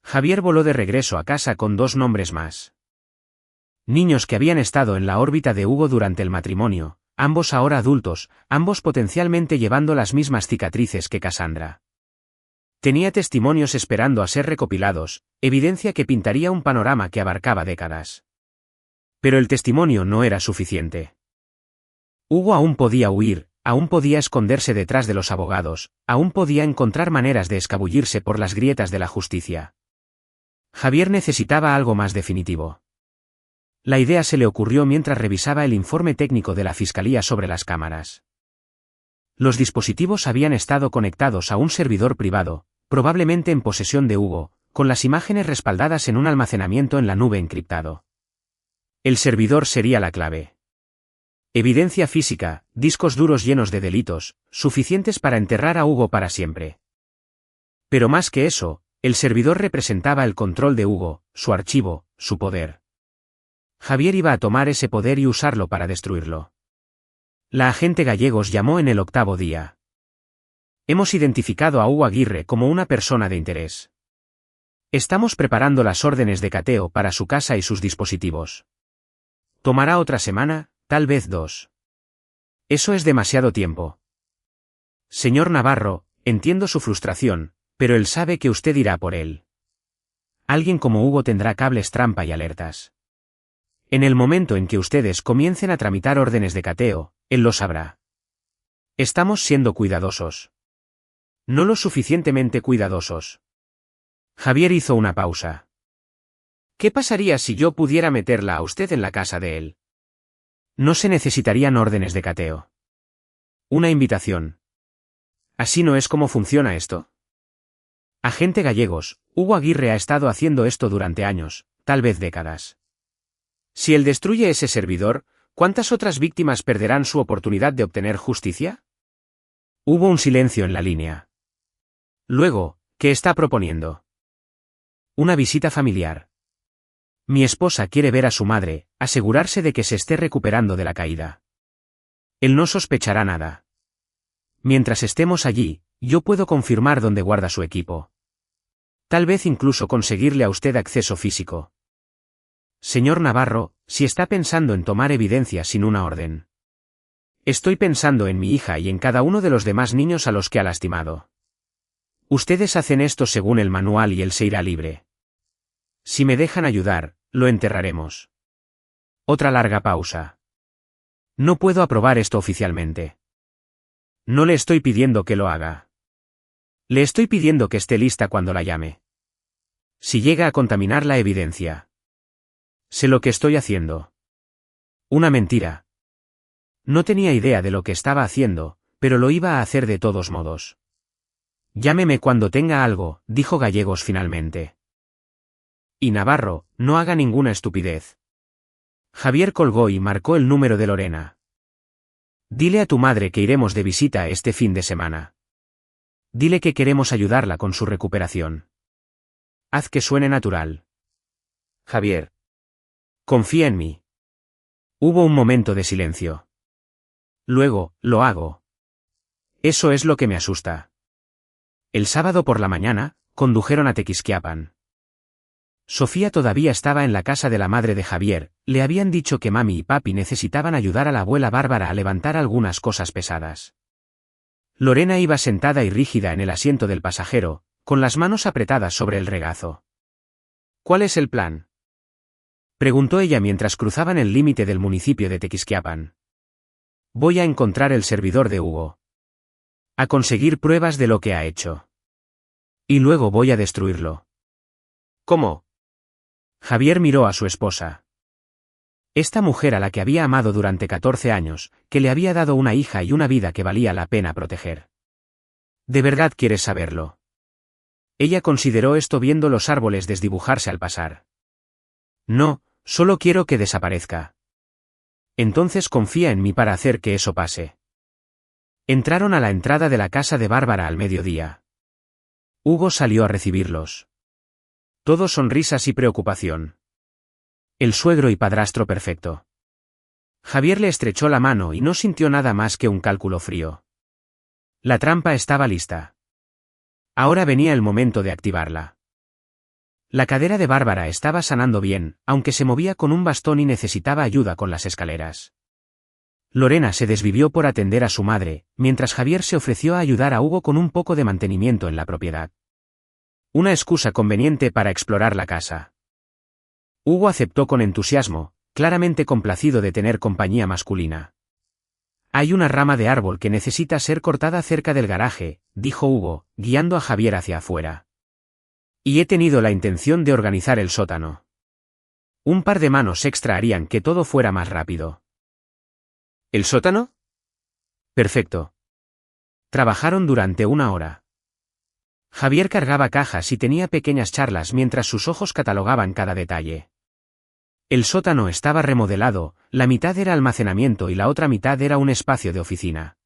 Speaker 1: Javier voló de regreso a casa con 2 nombres más. Niños que habían estado en la órbita de Hugo durante el matrimonio, ambos ahora adultos, ambos potencialmente llevando las mismas cicatrices que Cassandra. Tenía testimonios esperando a ser recopilados, evidencia que pintaría un panorama que abarcaba décadas. Pero el testimonio no era suficiente. Hugo aún podía huir, aún podía esconderse detrás de los abogados, aún podía encontrar maneras de escabullirse por las grietas de la justicia. Javier necesitaba algo más definitivo. La idea se le ocurrió mientras revisaba el informe técnico de la Fiscalía sobre las cámaras. Los dispositivos habían estado conectados a un servidor privado, probablemente en posesión de Hugo, con las imágenes respaldadas en un almacenamiento en la nube encriptado. El servidor sería la clave. Evidencia física, discos duros llenos de delitos, suficientes para enterrar a Hugo para siempre. Pero más que eso, el servidor representaba el control de Hugo, su archivo, su poder. Javier iba a tomar ese poder y usarlo para destruirlo. La agente Gallegos llamó en el 8º día. Hemos identificado a Hugo Aguirre como una persona de interés. Estamos preparando las órdenes de cateo para su casa y sus dispositivos. Tomará otra semana, tal vez 2. Eso es demasiado tiempo. Señor Navarro, entiendo su frustración, pero él sabe que usted irá por él. Alguien como Hugo tendrá cables trampa y alertas. En el momento en que ustedes comiencen a tramitar órdenes de cateo, él lo sabrá. Estamos siendo cuidadosos. No lo suficientemente cuidadosos. Javier hizo una pausa. ¿Qué pasaría si yo pudiera meterla a usted en la casa de él? No se necesitarían órdenes de cateo. Una invitación. ¿Así no es como funciona esto? Agente Gallegos, Hugo Aguirre ha estado haciendo esto durante años, tal vez décadas. Si él destruye ese servidor, ¿cuántas otras víctimas perderán su oportunidad de obtener justicia? Hubo un silencio en la línea. Luego, ¿qué está proponiendo? Una visita familiar. Mi esposa quiere ver a su madre, asegurarse de que se esté recuperando de la caída. Él no sospechará nada. Mientras estemos allí, yo puedo confirmar dónde guarda su equipo. Tal vez incluso conseguirle a usted acceso físico. Señor Navarro, si está pensando en tomar evidencia sin una orden. Estoy pensando en mi hija y en cada uno de los demás niños a los que ha lastimado. Ustedes hacen esto según el manual y él se irá libre. Si me dejan ayudar, lo enterraremos. Otra larga pausa. No puedo aprobar esto oficialmente. No le estoy pidiendo que lo haga. Le estoy pidiendo que esté lista cuando la llame. Si llega a contaminar la evidencia. Sé lo que estoy haciendo. Una mentira. No tenía idea de lo que estaba haciendo, pero lo iba a hacer de todos modos. Llámeme cuando tenga algo, dijo Gallegos finalmente. Y Navarro, no haga ninguna estupidez. Javier colgó y marcó el número de Lorena. Dile a tu madre que iremos de visita este fin de semana. Dile que queremos ayudarla con su recuperación. Haz que suene natural. Javier. Confía en mí. Hubo un momento de silencio. Luego, lo hago. Eso es lo que me asusta. El sábado por la mañana, condujeron a Tequisquiapan. Sofía todavía estaba en la casa de la madre de Javier, le habían dicho que mami y papi necesitaban ayudar a la abuela Bárbara a levantar algunas cosas pesadas. Lorena iba sentada y rígida en el asiento del pasajero, con las manos apretadas sobre el regazo. ¿Cuál es el plan?, preguntó ella mientras cruzaban el límite del municipio de Tequisquiapan. Voy a encontrar el servidor de Hugo. A conseguir pruebas de lo que ha hecho. Y luego voy a destruirlo. ¿Cómo? Javier miró a su esposa. Esta mujer a la que había amado durante 14 años, que le había dado una hija y una vida que valía la pena proteger. ¿De verdad quieres saberlo? Ella consideró esto viendo los árboles desdibujarse al pasar. No, solo quiero que desaparezca. Entonces confía en mí para hacer que eso pase. Entraron a la entrada de la casa de Bárbara al mediodía. Hugo salió a recibirlos. Todo sonrisas y preocupación. El suegro y padrastro perfecto. Javier le estrechó la mano y no sintió nada más que un cálculo frío. La trampa estaba lista. Ahora venía el momento de activarla. La cadera de Bárbara estaba sanando bien, aunque se movía con un bastón y necesitaba ayuda con las escaleras. Lorena se desvivió por atender a su madre, mientras Javier se ofreció a ayudar a Hugo con un poco de mantenimiento en la propiedad. Una excusa conveniente para explorar la casa. Hugo aceptó con entusiasmo, claramente complacido de tener compañía masculina. Hay una rama de árbol que necesita ser cortada cerca del garaje, dijo Hugo, guiando a Javier hacia afuera. Y he tenido la intención de organizar el sótano. Un par de manos extra harían que todo fuera más rápido. ¿El sótano? Perfecto. Trabajaron durante 1 hora. Javier cargaba cajas y tenía pequeñas charlas mientras sus ojos catalogaban cada detalle. El sótano estaba remodelado, la mitad era almacenamiento y la otra mitad era un espacio de oficina.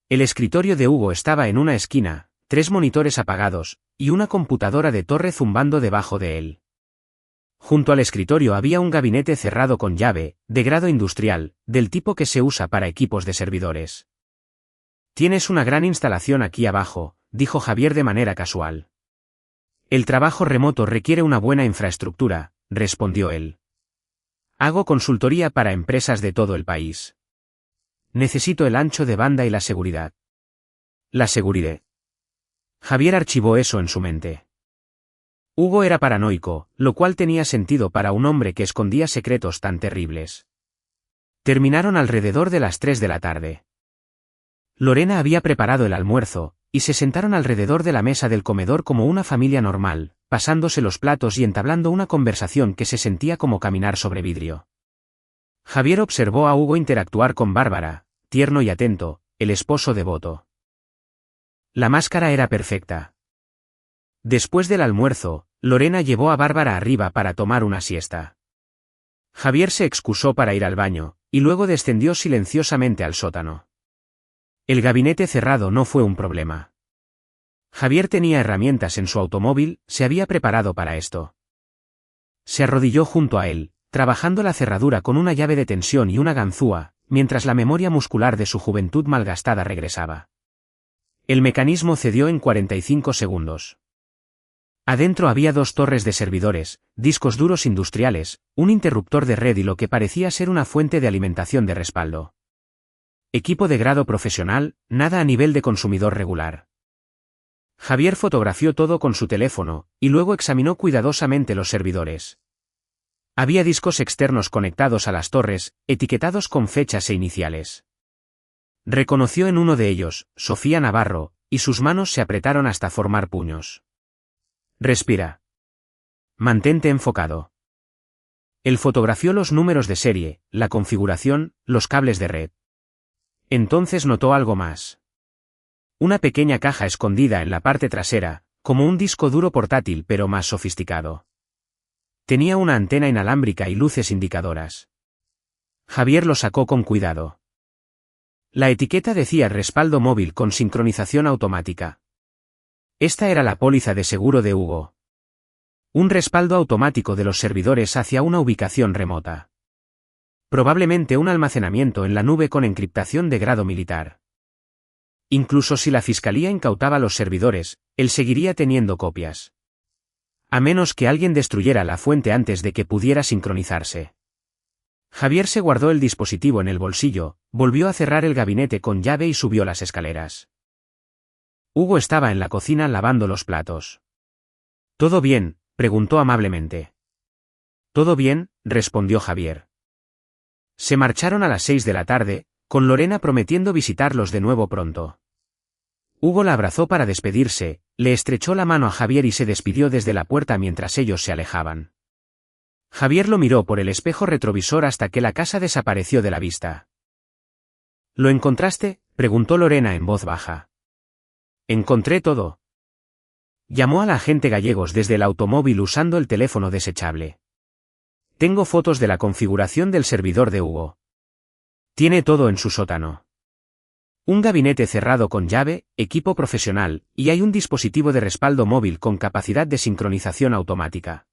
Speaker 1: El escritorio de Hugo estaba en una esquina, 3 monitores apagados, y una computadora de torre zumbando debajo de él. Junto al escritorio había un gabinete cerrado con llave, de grado industrial, del tipo que se usa para equipos de servidores. Tienes una gran instalación aquí abajo, dijo Javier de manera casual. El trabajo remoto requiere una buena infraestructura, respondió él. Hago consultoría para empresas de todo el país. Necesito el ancho de banda y la seguridad. La seguridad. Javier archivó eso en su mente. Hugo era paranoico, lo cual tenía sentido para un hombre que escondía secretos tan terribles. Terminaron alrededor de las 3 de la tarde. Lorena había preparado el almuerzo, y se sentaron alrededor de la mesa del comedor como una familia normal, pasándose los platos y entablando una conversación que se sentía como caminar sobre vidrio. Javier observó a Hugo interactuar con Bárbara, tierno y atento, el esposo devoto. La máscara era perfecta. Después del almuerzo, Lorena llevó a Bárbara arriba para tomar una siesta. Javier se excusó para ir al baño, y luego descendió silenciosamente al sótano. El gabinete cerrado no fue un problema. Javier tenía herramientas en su automóvil, se había preparado para esto. Se arrodilló junto a él, trabajando la cerradura con una llave de tensión y una ganzúa, mientras la memoria muscular de su juventud malgastada regresaba. El mecanismo cedió en 45 segundos. Adentro había 2 torres de servidores, discos duros industriales, un interruptor de red y lo que parecía ser una fuente de alimentación de respaldo. Equipo de grado profesional, nada a nivel de consumidor regular. Javier fotografió todo con su teléfono, y luego examinó cuidadosamente los servidores. Había discos externos conectados a las torres, etiquetados con fechas e iniciales. Reconoció en uno de ellos, Sofía Navarro, y sus manos se apretaron hasta formar puños. Respira. Mantente enfocado. Él fotografió los números de serie, la configuración, los cables de red. Entonces notó algo más. Una pequeña caja escondida en la parte trasera, como un disco duro portátil pero más sofisticado. Tenía una antena inalámbrica y luces indicadoras. Javier lo sacó con cuidado. La etiqueta decía respaldo móvil con sincronización automática. Esta era la póliza de seguro de Hugo. Un respaldo automático de los servidores hacia una ubicación remota. Probablemente un almacenamiento en la nube con encriptación de grado militar. Incluso si la fiscalía incautaba los servidores, él seguiría teniendo copias. A menos que alguien destruyera la fuente antes de que pudiera sincronizarse. Javier se guardó el dispositivo en el bolsillo, volvió a cerrar el gabinete con llave y subió las escaleras. Hugo estaba en la cocina lavando los platos. ¿Todo bien?, preguntó amablemente. «Todo bien», respondió Javier. Se marcharon a las 6 de la tarde, con Lorena prometiendo visitarlos de nuevo pronto. Hugo la abrazó para despedirse, le estrechó la mano a Javier y se despidió desde la puerta mientras ellos se alejaban. Javier lo miró por el espejo retrovisor hasta que la casa desapareció de la vista. «¿Lo encontraste?», preguntó Lorena en voz baja. «Encontré todo». Llamó al agente Gallegos desde el automóvil usando el teléfono desechable. «Tengo fotos de la configuración del servidor de Hugo. Tiene todo en su sótano. Un gabinete cerrado con llave, equipo profesional, y hay un dispositivo de respaldo móvil con capacidad de sincronización automática».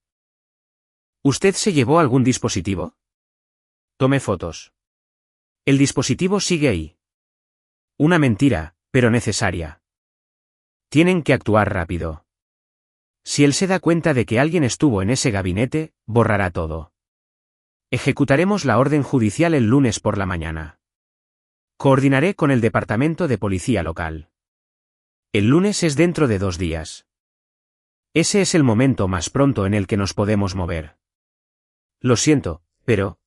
Speaker 1: «¿Usted se llevó algún dispositivo?». «Tomé fotos». «El dispositivo sigue ahí». «Una mentira, pero necesaria». «Tienen que actuar rápido. Si él se da cuenta de que alguien estuvo en ese gabinete, borrará todo. Ejecutaremos la orden judicial el lunes por la mañana. Coordinaré con el departamento de policía local. El lunes es dentro de 2 días. Ese es el momento más pronto en el que nos podemos mover». «Lo siento, pero...».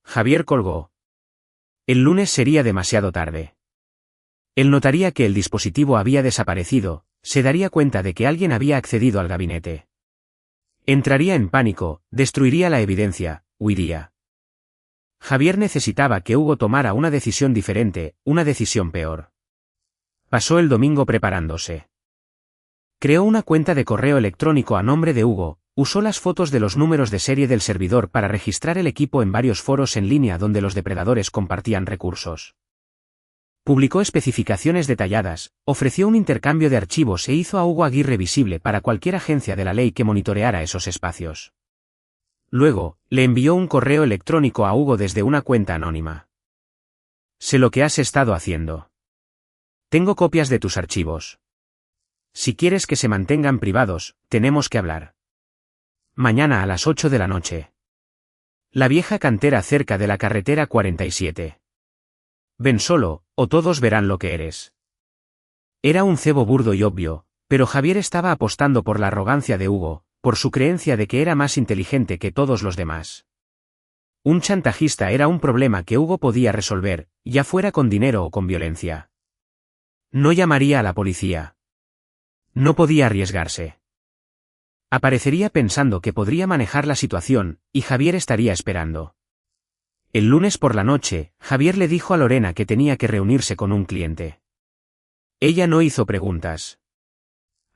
Speaker 1: Javier colgó. El lunes sería demasiado tarde. Él notaría que el dispositivo había desaparecido, se daría cuenta de que alguien había accedido al gabinete. Entraría en pánico, destruiría la evidencia, huiría. Javier necesitaba que Hugo tomara una decisión diferente, una decisión peor. Pasó el domingo preparándose. Creó una cuenta de correo electrónico a nombre de Hugo, usó las fotos de los números de serie del servidor para registrar el equipo en varios foros en línea donde los depredadores compartían recursos. Publicó especificaciones detalladas, ofreció un intercambio de archivos e hizo a Hugo Aguirre visible para cualquier agencia de la ley que monitoreara esos espacios. Luego, le envió un correo electrónico a Hugo desde una cuenta anónima. Sé lo que has estado haciendo. Tengo copias de tus archivos. Si quieres que se mantengan privados, tenemos que hablar. Mañana a las 8 de la noche. La vieja cantera cerca de la carretera 47. Ven solo, o todos verán lo que eres. Era un cebo burdo y obvio, pero Javier estaba apostando por la arrogancia de Hugo, por su creencia de que era más inteligente que todos los demás. Un chantajista era un problema que Hugo podía resolver, ya fuera con dinero o con violencia. No llamaría a la policía. No podía arriesgarse. Aparecería pensando que podría manejar la situación, y Javier estaría esperando. El lunes por la noche, Javier le dijo a Lorena que tenía que reunirse con un cliente. Ella no hizo preguntas.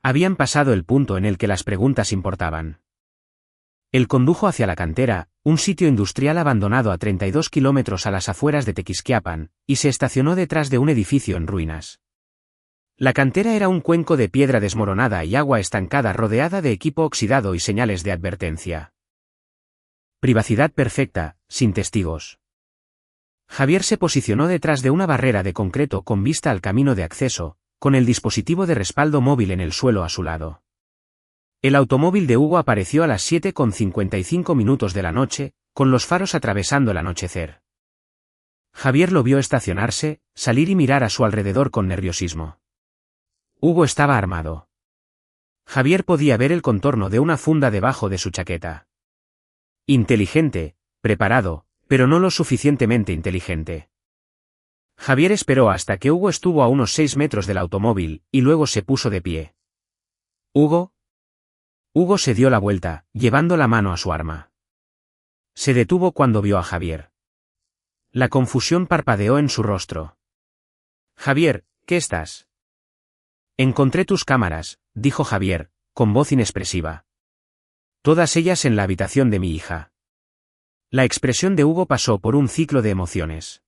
Speaker 1: Habían pasado el punto en el que las preguntas importaban. Él condujo hacia la cantera, un sitio industrial abandonado a 32 kilómetros a las afueras de Tequisquiapan, y se estacionó detrás de un edificio en ruinas. La cantera era un cuenco de piedra desmoronada y agua estancada rodeada de equipo oxidado y señales de advertencia. Privacidad perfecta, sin testigos. Javier se posicionó detrás de una barrera de concreto con vista al camino de acceso, con el dispositivo de respaldo móvil en el suelo a su lado. El automóvil de Hugo apareció a las 7:55 de la noche, con los faros atravesando el anochecer. Javier lo vio estacionarse, salir y mirar a su alrededor con nerviosismo. Hugo estaba armado. Javier podía ver el contorno de una funda debajo de su chaqueta. Inteligente, preparado, pero no lo suficientemente inteligente. Javier esperó hasta que Hugo estuvo a unos 6 metros del automóvil, y luego se puso de pie. ¿Hugo? Hugo se dio la vuelta, llevando la mano a su arma. Se detuvo cuando vio a Javier. La confusión parpadeó en su rostro. Javier, ¿qué estás? Encontré tus cámaras, dijo Javier, con voz inexpresiva. Todas ellas en la habitación de mi hija. La expresión de Hugo pasó por un ciclo de emociones.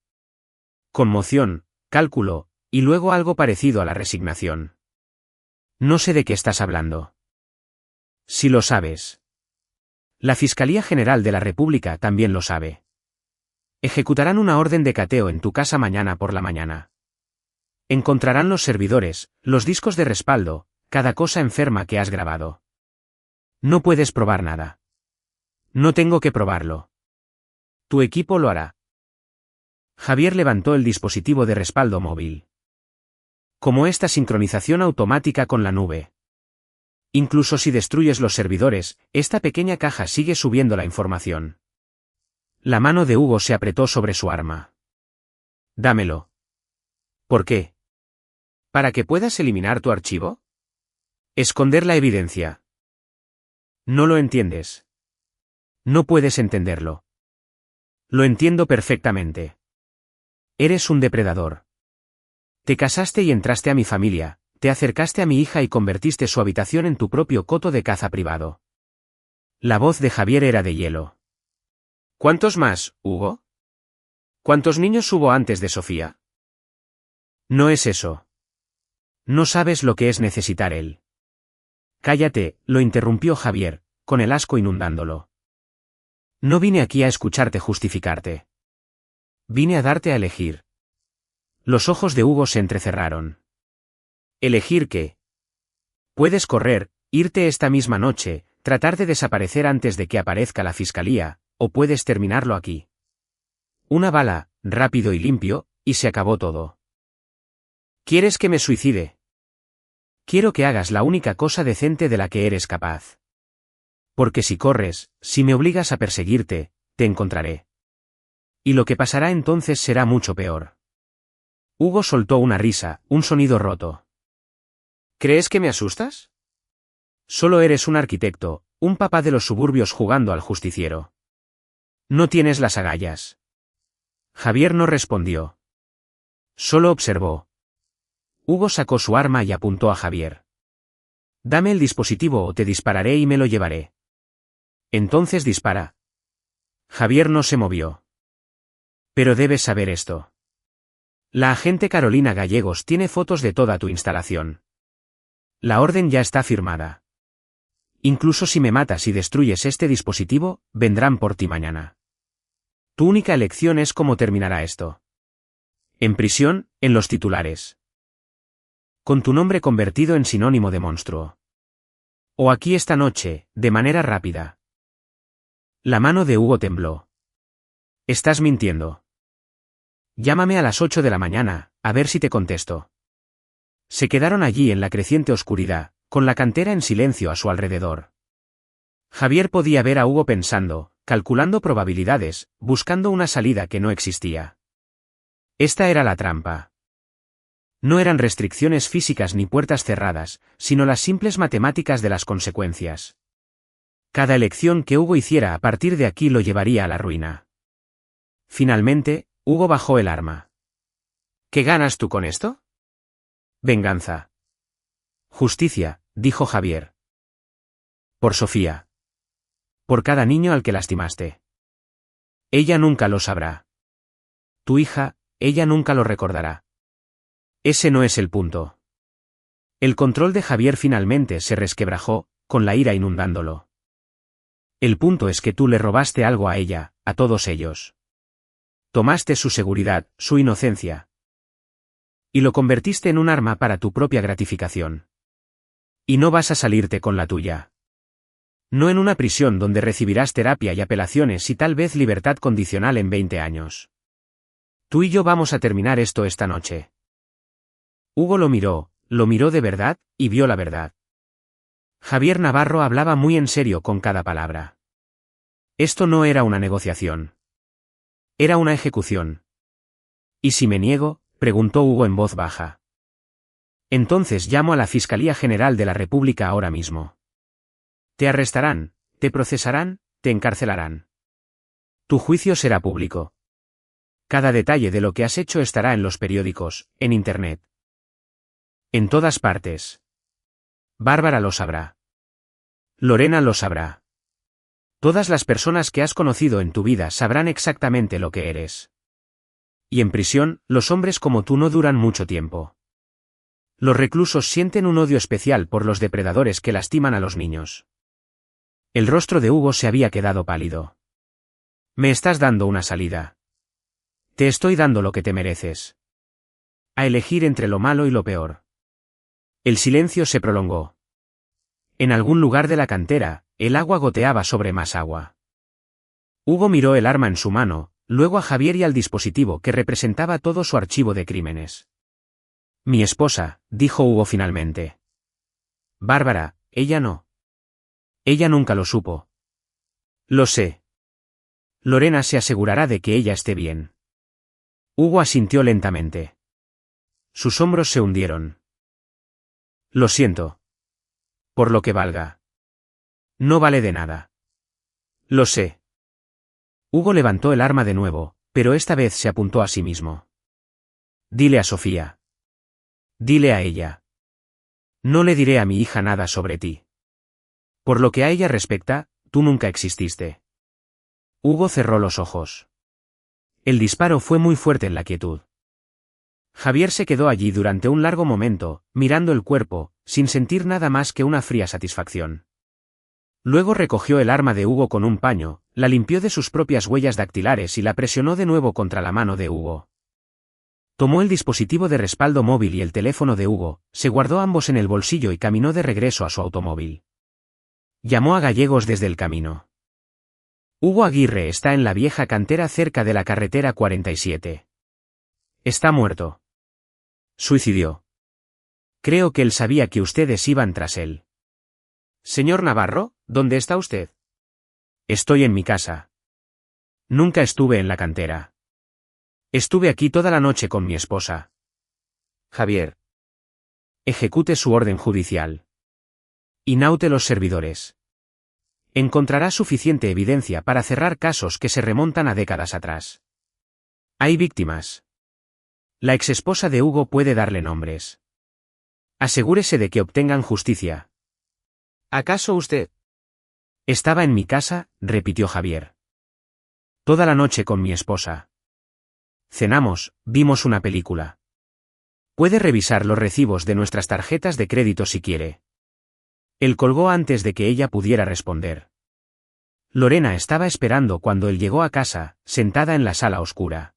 Speaker 1: Conmoción, cálculo, y luego algo parecido a la resignación. No sé de qué estás hablando. Si lo sabes. La Fiscalía General de la República también lo sabe. Ejecutarán una orden de cateo en tu casa mañana por la mañana. Encontrarán los servidores, los discos de respaldo, cada cosa enferma que has grabado. No puedes probar nada. No tengo que probarlo. Tu equipo lo hará. Javier levantó el dispositivo de respaldo móvil. Como esta sincronización automática con la nube. Incluso si destruyes los servidores, esta pequeña caja sigue subiendo la información. La mano de Hugo se apretó sobre su arma. Dámelo. ¿Por qué? ¿Para que puedas eliminar tu archivo? Esconder la evidencia. No lo entiendes. No puedes entenderlo. Lo entiendo perfectamente. Eres un depredador. Te casaste y entraste a mi familia, te acercaste a mi hija y convertiste su habitación en tu propio coto de caza privado. La voz de Javier era de hielo. ¿Cuántos más, Hugo? ¿Cuántos niños hubo antes de Sofía? No es eso. No sabes lo que es necesitar él. Cállate, lo interrumpió Javier, con el asco inundándolo. No vine aquí a escucharte justificarte. Vine a darte a elegir. Los ojos de Hugo se entrecerraron. ¿Elegir qué? Puedes correr, irte esta misma noche, tratar de desaparecer antes de que aparezca la fiscalía, o puedes terminarlo aquí. Una bala, rápido y limpio, y se acabó todo. ¿Quieres que me suicide? Quiero que hagas la única cosa decente de la que eres capaz. Porque si corres, si me obligas a perseguirte, te encontraré. Y lo que pasará entonces será mucho peor. Hugo soltó una risa, un sonido roto. ¿Crees que me asustas? Solo eres un arquitecto, un papá de los suburbios jugando al justiciero. No tienes las agallas. Javier no respondió. Solo observó. Hugo sacó su arma y apuntó a Javier. Dame el dispositivo o te dispararé y me lo llevaré. Entonces dispara. Javier no se movió. Pero debes saber esto. La agente Carolina Gallegos tiene fotos de toda tu instalación. La orden ya está firmada. Incluso si me matas y destruyes este dispositivo, vendrán por ti mañana. Tu única elección es cómo terminará esto. En prisión, en los titulares. Con tu nombre convertido en sinónimo de monstruo. O aquí esta noche, de manera rápida. La mano de Hugo tembló. Estás mintiendo. Llámame a las 8 de la mañana, a ver si te contesto. Se quedaron allí en la creciente oscuridad, con la cantera en silencio a su alrededor. Javier podía ver a Hugo pensando, calculando probabilidades, buscando una salida que no existía. Esta era la trampa. No eran restricciones físicas ni puertas cerradas, sino las simples matemáticas de las consecuencias. Cada elección que Hugo hiciera a partir de aquí lo llevaría a la ruina. Finalmente, Hugo bajó el arma. ¿Qué ganas tú con esto? Venganza. Justicia, dijo Javier. Por Sofía. Por cada niño al que lastimaste. Ella nunca lo sabrá. Tu hija, ella nunca lo recordará. Ese no es el punto. El control de Javier finalmente se resquebrajó, con la ira inundándolo. El punto es que tú le robaste algo a ella, a todos ellos. Tomaste su seguridad, su inocencia. Y lo convertiste en un arma para tu propia gratificación. Y no vas a salirte con la tuya. No en una prisión donde recibirás terapia y apelaciones y tal vez libertad condicional en 20 años. Tú y yo vamos a terminar esto esta noche. Hugo lo miró de verdad, y vio la verdad. Javier Navarro hablaba muy en serio con cada palabra. Esto no era una negociación. Era una ejecución. ¿Y si me niego?, preguntó Hugo en voz baja. Entonces llamo a la Fiscalía General de la República ahora mismo. Te arrestarán, te procesarán, te encarcelarán. Tu juicio será público. Cada detalle de lo que has hecho estará en los periódicos, en Internet. En todas partes. Bárbara lo sabrá. Lorena lo sabrá. Todas las personas que has conocido en tu vida sabrán exactamente lo que eres. Y en prisión, los hombres como tú no duran mucho tiempo. Los reclusos sienten un odio especial por los depredadores que lastiman a los niños. El rostro de Hugo se había quedado pálido. Me estás dando una salida. Te estoy dando lo que te mereces. A elegir entre lo malo y lo peor. El silencio se prolongó. En algún lugar de la cantera, el agua goteaba sobre más agua. Hugo miró el arma en su mano, luego a Javier y al dispositivo que representaba todo su archivo de crímenes. Mi esposa, dijo Hugo finalmente. Bárbara, ella no. Ella nunca lo supo. Lo sé. Lorena se asegurará de que ella esté bien. Hugo asintió lentamente. Sus hombros se hundieron. Lo siento. Por lo que valga. No vale de nada. Lo sé. Hugo levantó el arma de nuevo, pero esta vez se apuntó a sí mismo. Dile a Sofía. Dile a ella. No le diré a mi hija nada sobre ti. Por lo que a ella respecta, tú nunca exististe. Hugo cerró los ojos. El disparo fue muy fuerte en la quietud. Javier se quedó allí durante un largo momento, mirando el cuerpo, sin sentir nada más que una fría satisfacción. Luego recogió el arma de Hugo con un paño, la limpió de sus propias huellas dactilares y la presionó de nuevo contra la mano de Hugo. Tomó el dispositivo de respaldo móvil y el teléfono de Hugo, se guardó ambos en el bolsillo y caminó de regreso a su automóvil. Llamó a Gallegos desde el camino. Hugo Aguirre está en la vieja cantera cerca de la carretera 47. Está muerto. Suicidió. Creo que él sabía que ustedes iban tras él. Señor Navarro, ¿dónde está usted? Estoy en mi casa. Nunca estuve en la cantera. Estuve aquí toda la noche con mi esposa. Javier. Ejecute su orden judicial. Inaute los servidores. Encontrará suficiente evidencia para cerrar casos que se remontan a décadas atrás. Hay víctimas. La exesposa de Hugo puede darle nombres. Asegúrese de que obtengan justicia. ¿Acaso usted? Estaba en mi casa, repitió Javier. Toda la noche con mi esposa. Cenamos, vimos una película. Puede revisar los recibos de nuestras tarjetas de crédito si quiere. Él colgó antes de que ella pudiera responder. Lorena estaba esperando cuando él llegó a casa, sentada en la sala oscura.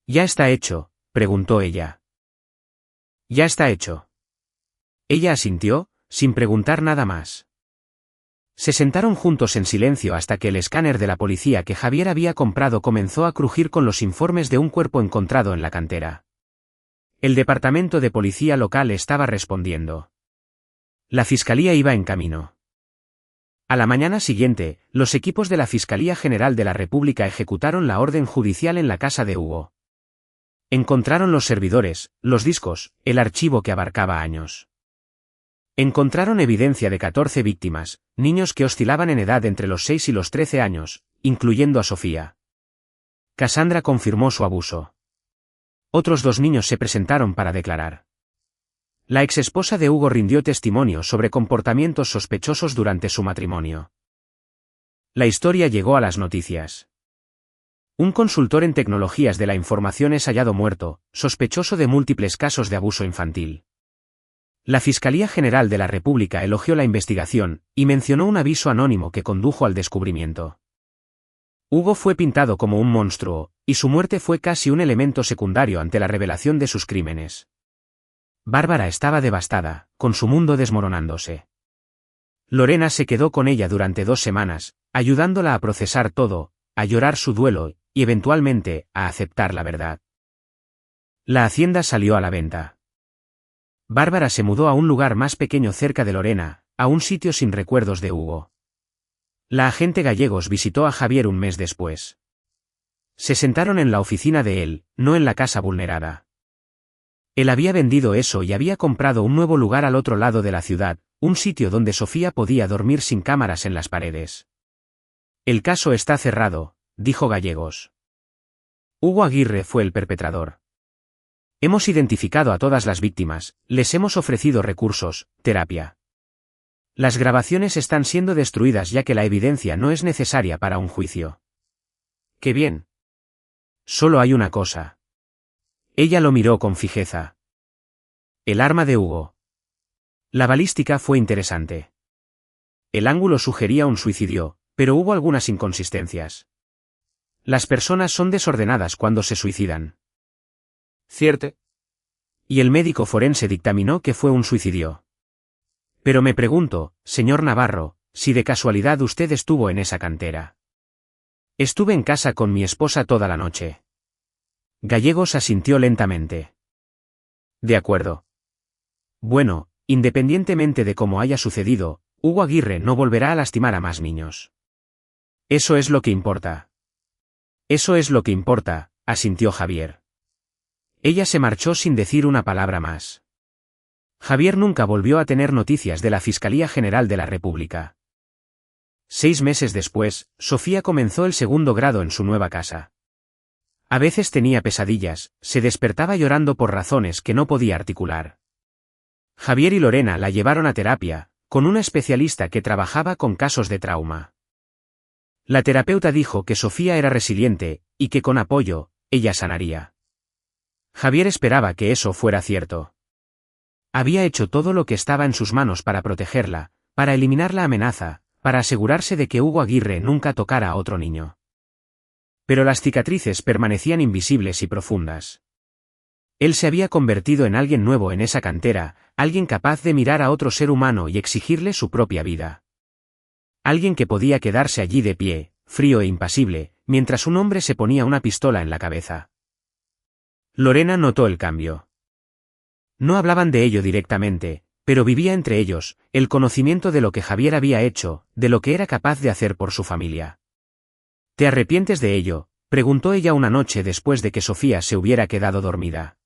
Speaker 1: ¿Ya está hecho?, preguntó ella. Ya está hecho. Ella asintió, sin preguntar nada más. Se sentaron juntos en silencio hasta que el escáner de la policía que Javier había comprado comenzó a crujir con los informes de un cuerpo encontrado en la cantera. El departamento de policía local estaba respondiendo. La fiscalía iba en camino. A la mañana siguiente, los equipos de la Fiscalía General de la República ejecutaron la orden judicial en la casa de Hugo. Encontraron los servidores, los discos, el archivo que abarcaba años. Encontraron evidencia de 14 víctimas, niños que oscilaban en edad entre los 6 y los 13 años, incluyendo a Sofía. Cassandra confirmó su abuso. Otros 2 niños se presentaron para declarar. La exesposa de Hugo rindió testimonio sobre comportamientos sospechosos durante su matrimonio. La historia llegó a las noticias. Un consultor en tecnologías de la información es hallado muerto, sospechoso de múltiples casos de abuso infantil. La Fiscalía General de la República elogió la investigación, y mencionó un aviso anónimo que condujo al descubrimiento. Hugo fue pintado como un monstruo, y su muerte fue casi un elemento secundario ante la revelación de sus crímenes. Bárbara estaba devastada, con su mundo desmoronándose. Lorena se quedó con ella durante 2 semanas, ayudándola a procesar todo, a llorar su duelo, y eventualmente, a aceptar la verdad. La hacienda salió a la venta. Bárbara se mudó a un lugar más pequeño cerca de Lorena, a un sitio sin recuerdos de Hugo. La agente Gallegos visitó a Javier un mes después. Se sentaron en la oficina de él, no en la casa vulnerada. Él había vendido eso y había comprado un nuevo lugar al otro lado de la ciudad, un sitio donde Sofía podía dormir sin cámaras en las paredes. El caso está cerrado, dijo Gallegos. Hugo Aguirre fue el perpetrador. Hemos identificado a todas las víctimas, les hemos ofrecido recursos, terapia. Las grabaciones están siendo destruidas ya que la evidencia no es necesaria para un juicio. ¡Qué bien! Solo hay una cosa. Ella lo miró con fijeza. El arma de Hugo. La balística fue interesante. El ángulo sugería un suicidio, pero hubo algunas inconsistencias. Las personas son desordenadas cuando se suicidan. ¿Cierto? Y el médico forense dictaminó que fue un suicidio. Pero me pregunto, señor Navarro, si de casualidad usted estuvo en esa cantera. Estuve en casa con mi esposa toda la noche. Gallegos asintió lentamente. De acuerdo. Bueno, independientemente de cómo haya sucedido, Hugo Aguirre no volverá a lastimar a más niños. Eso es lo que importa. Eso es lo que importa, asintió Javier. Ella se marchó sin decir una palabra más. Javier nunca volvió a tener noticias de la Fiscalía General de la República. 6 meses después, Sofía comenzó el 2º grado en su nueva casa. A veces tenía pesadillas, se despertaba llorando por razones que no podía articular. Javier y Lorena la llevaron a terapia, con una especialista que trabajaba con casos de trauma. La terapeuta dijo que Sofía era resiliente, y que con apoyo, ella sanaría. Javier esperaba que eso fuera cierto. Había hecho todo lo que estaba en sus manos para protegerla, para eliminar la amenaza, para asegurarse de que Hugo Aguirre nunca tocara a otro niño. Pero las cicatrices permanecían invisibles y profundas. Él se había convertido en alguien nuevo en esa cantera, alguien capaz de mirar a otro ser humano y exigirle su propia vida. Alguien que podía quedarse allí de pie, frío e impasible, mientras un hombre se ponía una pistola en la cabeza. Lorena notó el cambio. No hablaban de ello directamente, pero vivía entre ellos, el conocimiento de lo que Javier había hecho, de lo que era capaz de hacer por su familia. ¿Te arrepientes de ello?, preguntó ella una noche después de que Sofía se hubiera quedado dormida.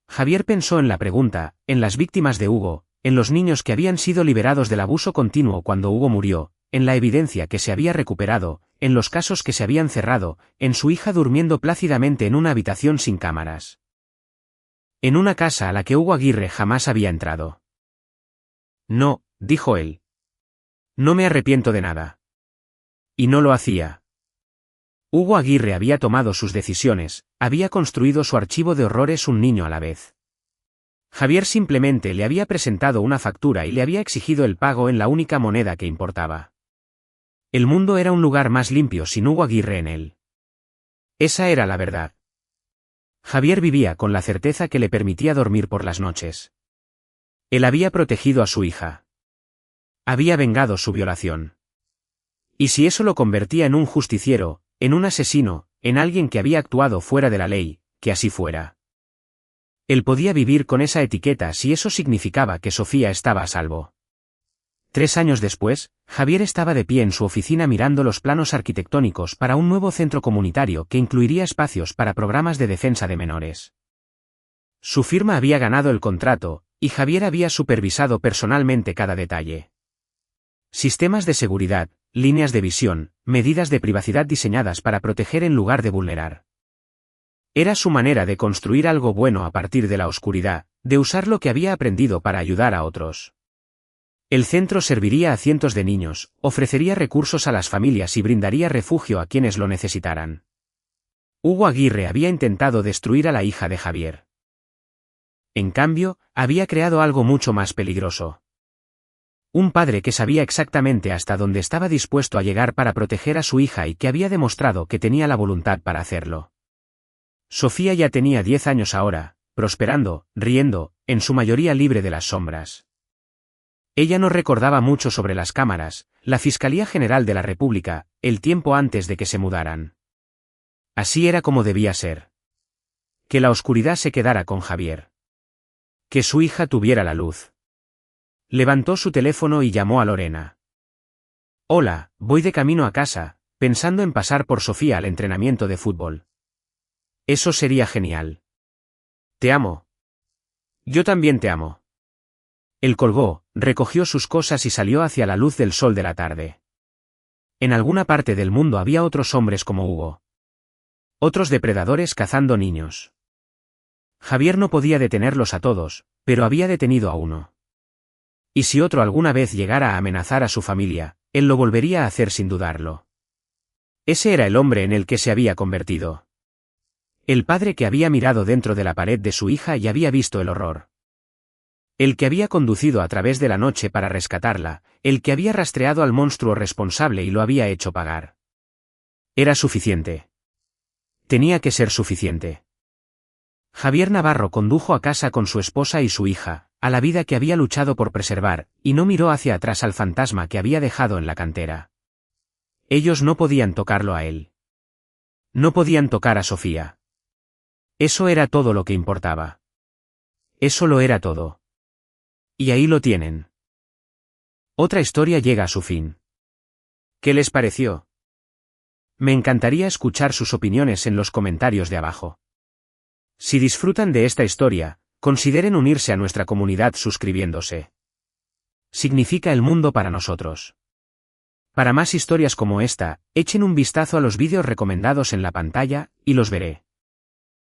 Speaker 1: Javier pensó en la pregunta, en las víctimas de Hugo, en los niños que habían sido liberados del abuso continuo cuando Hugo murió, en la evidencia que se había recuperado, en los casos que se habían cerrado, en su hija durmiendo plácidamente en una habitación sin cámaras. En una casa a la que Hugo Aguirre jamás había entrado. No, dijo él. No me arrepiento de nada. Y no lo hacía. Hugo Aguirre había tomado sus decisiones, había construido su archivo de horrores un niño a la vez. Javier simplemente le había presentado una factura y le había exigido el pago en la única moneda que importaba. El mundo era un lugar más limpio sin Hugo Aguirre en él. Esa era la verdad. Javier vivía con la certeza que le permitía dormir por las noches. Él había protegido a su hija. Había vengado su violación. Y si eso lo convertía en un justiciero, en un asesino, en alguien que había actuado fuera de la ley, que así fuera. Él podía vivir con esa etiqueta si eso significaba que Sofía estaba a salvo. 3 años después, Javier estaba de pie en su oficina mirando los planos arquitectónicos para un nuevo centro comunitario que incluiría espacios para programas de defensa de menores. Su firma había ganado el contrato, y Javier había supervisado personalmente cada detalle. Sistemas de seguridad, líneas de visión, medidas de privacidad diseñadas para proteger en lugar de vulnerar. Era su manera de construir algo bueno a partir de la oscuridad, de usar lo que había aprendido para ayudar a otros. El centro serviría a cientos de niños, ofrecería recursos a las familias y brindaría refugio a quienes lo necesitaran. Hugo Aguirre había intentado destruir a la hija de Javier. En cambio, había creado algo mucho más peligroso. Un padre que sabía exactamente hasta dónde estaba dispuesto a llegar para proteger a su hija y que había demostrado que tenía la voluntad para hacerlo. Sofía ya tenía 10 años ahora, prosperando, riendo, en su mayoría libre de las sombras. Ella no recordaba mucho sobre las cámaras, la Fiscalía General de la República, el tiempo antes de que se mudaran. Así era como debía ser. Que la oscuridad se quedara con Javier. Que su hija tuviera la luz. Levantó su teléfono y llamó a Lorena. Hola, voy de camino a casa, pensando en pasar por Sofía al entrenamiento de fútbol. Eso sería genial. Te amo. Yo también te amo. Él colgó, recogió sus cosas y salió hacia la luz del sol de la tarde. En alguna parte del mundo había otros hombres como Hugo. Otros depredadores cazando niños. Javier no podía detenerlos a todos, pero había detenido a uno. Y si otro alguna vez llegara a amenazar a su familia, él lo volvería a hacer sin dudarlo. Ese era el hombre en el que se había convertido. El padre que había mirado dentro de la pared de su hija y había visto el horror. El que había conducido a través de la noche para rescatarla, el que había rastreado al monstruo responsable y lo había hecho pagar. Era suficiente. Tenía que ser suficiente. Javier Navarro condujo a casa con su esposa y su hija, a la vida que había luchado por preservar, y no miró hacia atrás al fantasma que había dejado en la cantera. Ellos no podían tocarlo a él. No podían tocar a Sofía. Eso era todo lo que importaba. Eso lo era todo. Y ahí lo tienen. Otra historia llega a su fin. ¿Qué les pareció? Me encantaría escuchar sus opiniones en los comentarios de abajo. Si disfrutan de esta historia, consideren unirse a nuestra comunidad suscribiéndose. Significa el mundo para nosotros. Para más historias como esta, echen un vistazo a los vídeos recomendados en la pantalla, y los veré.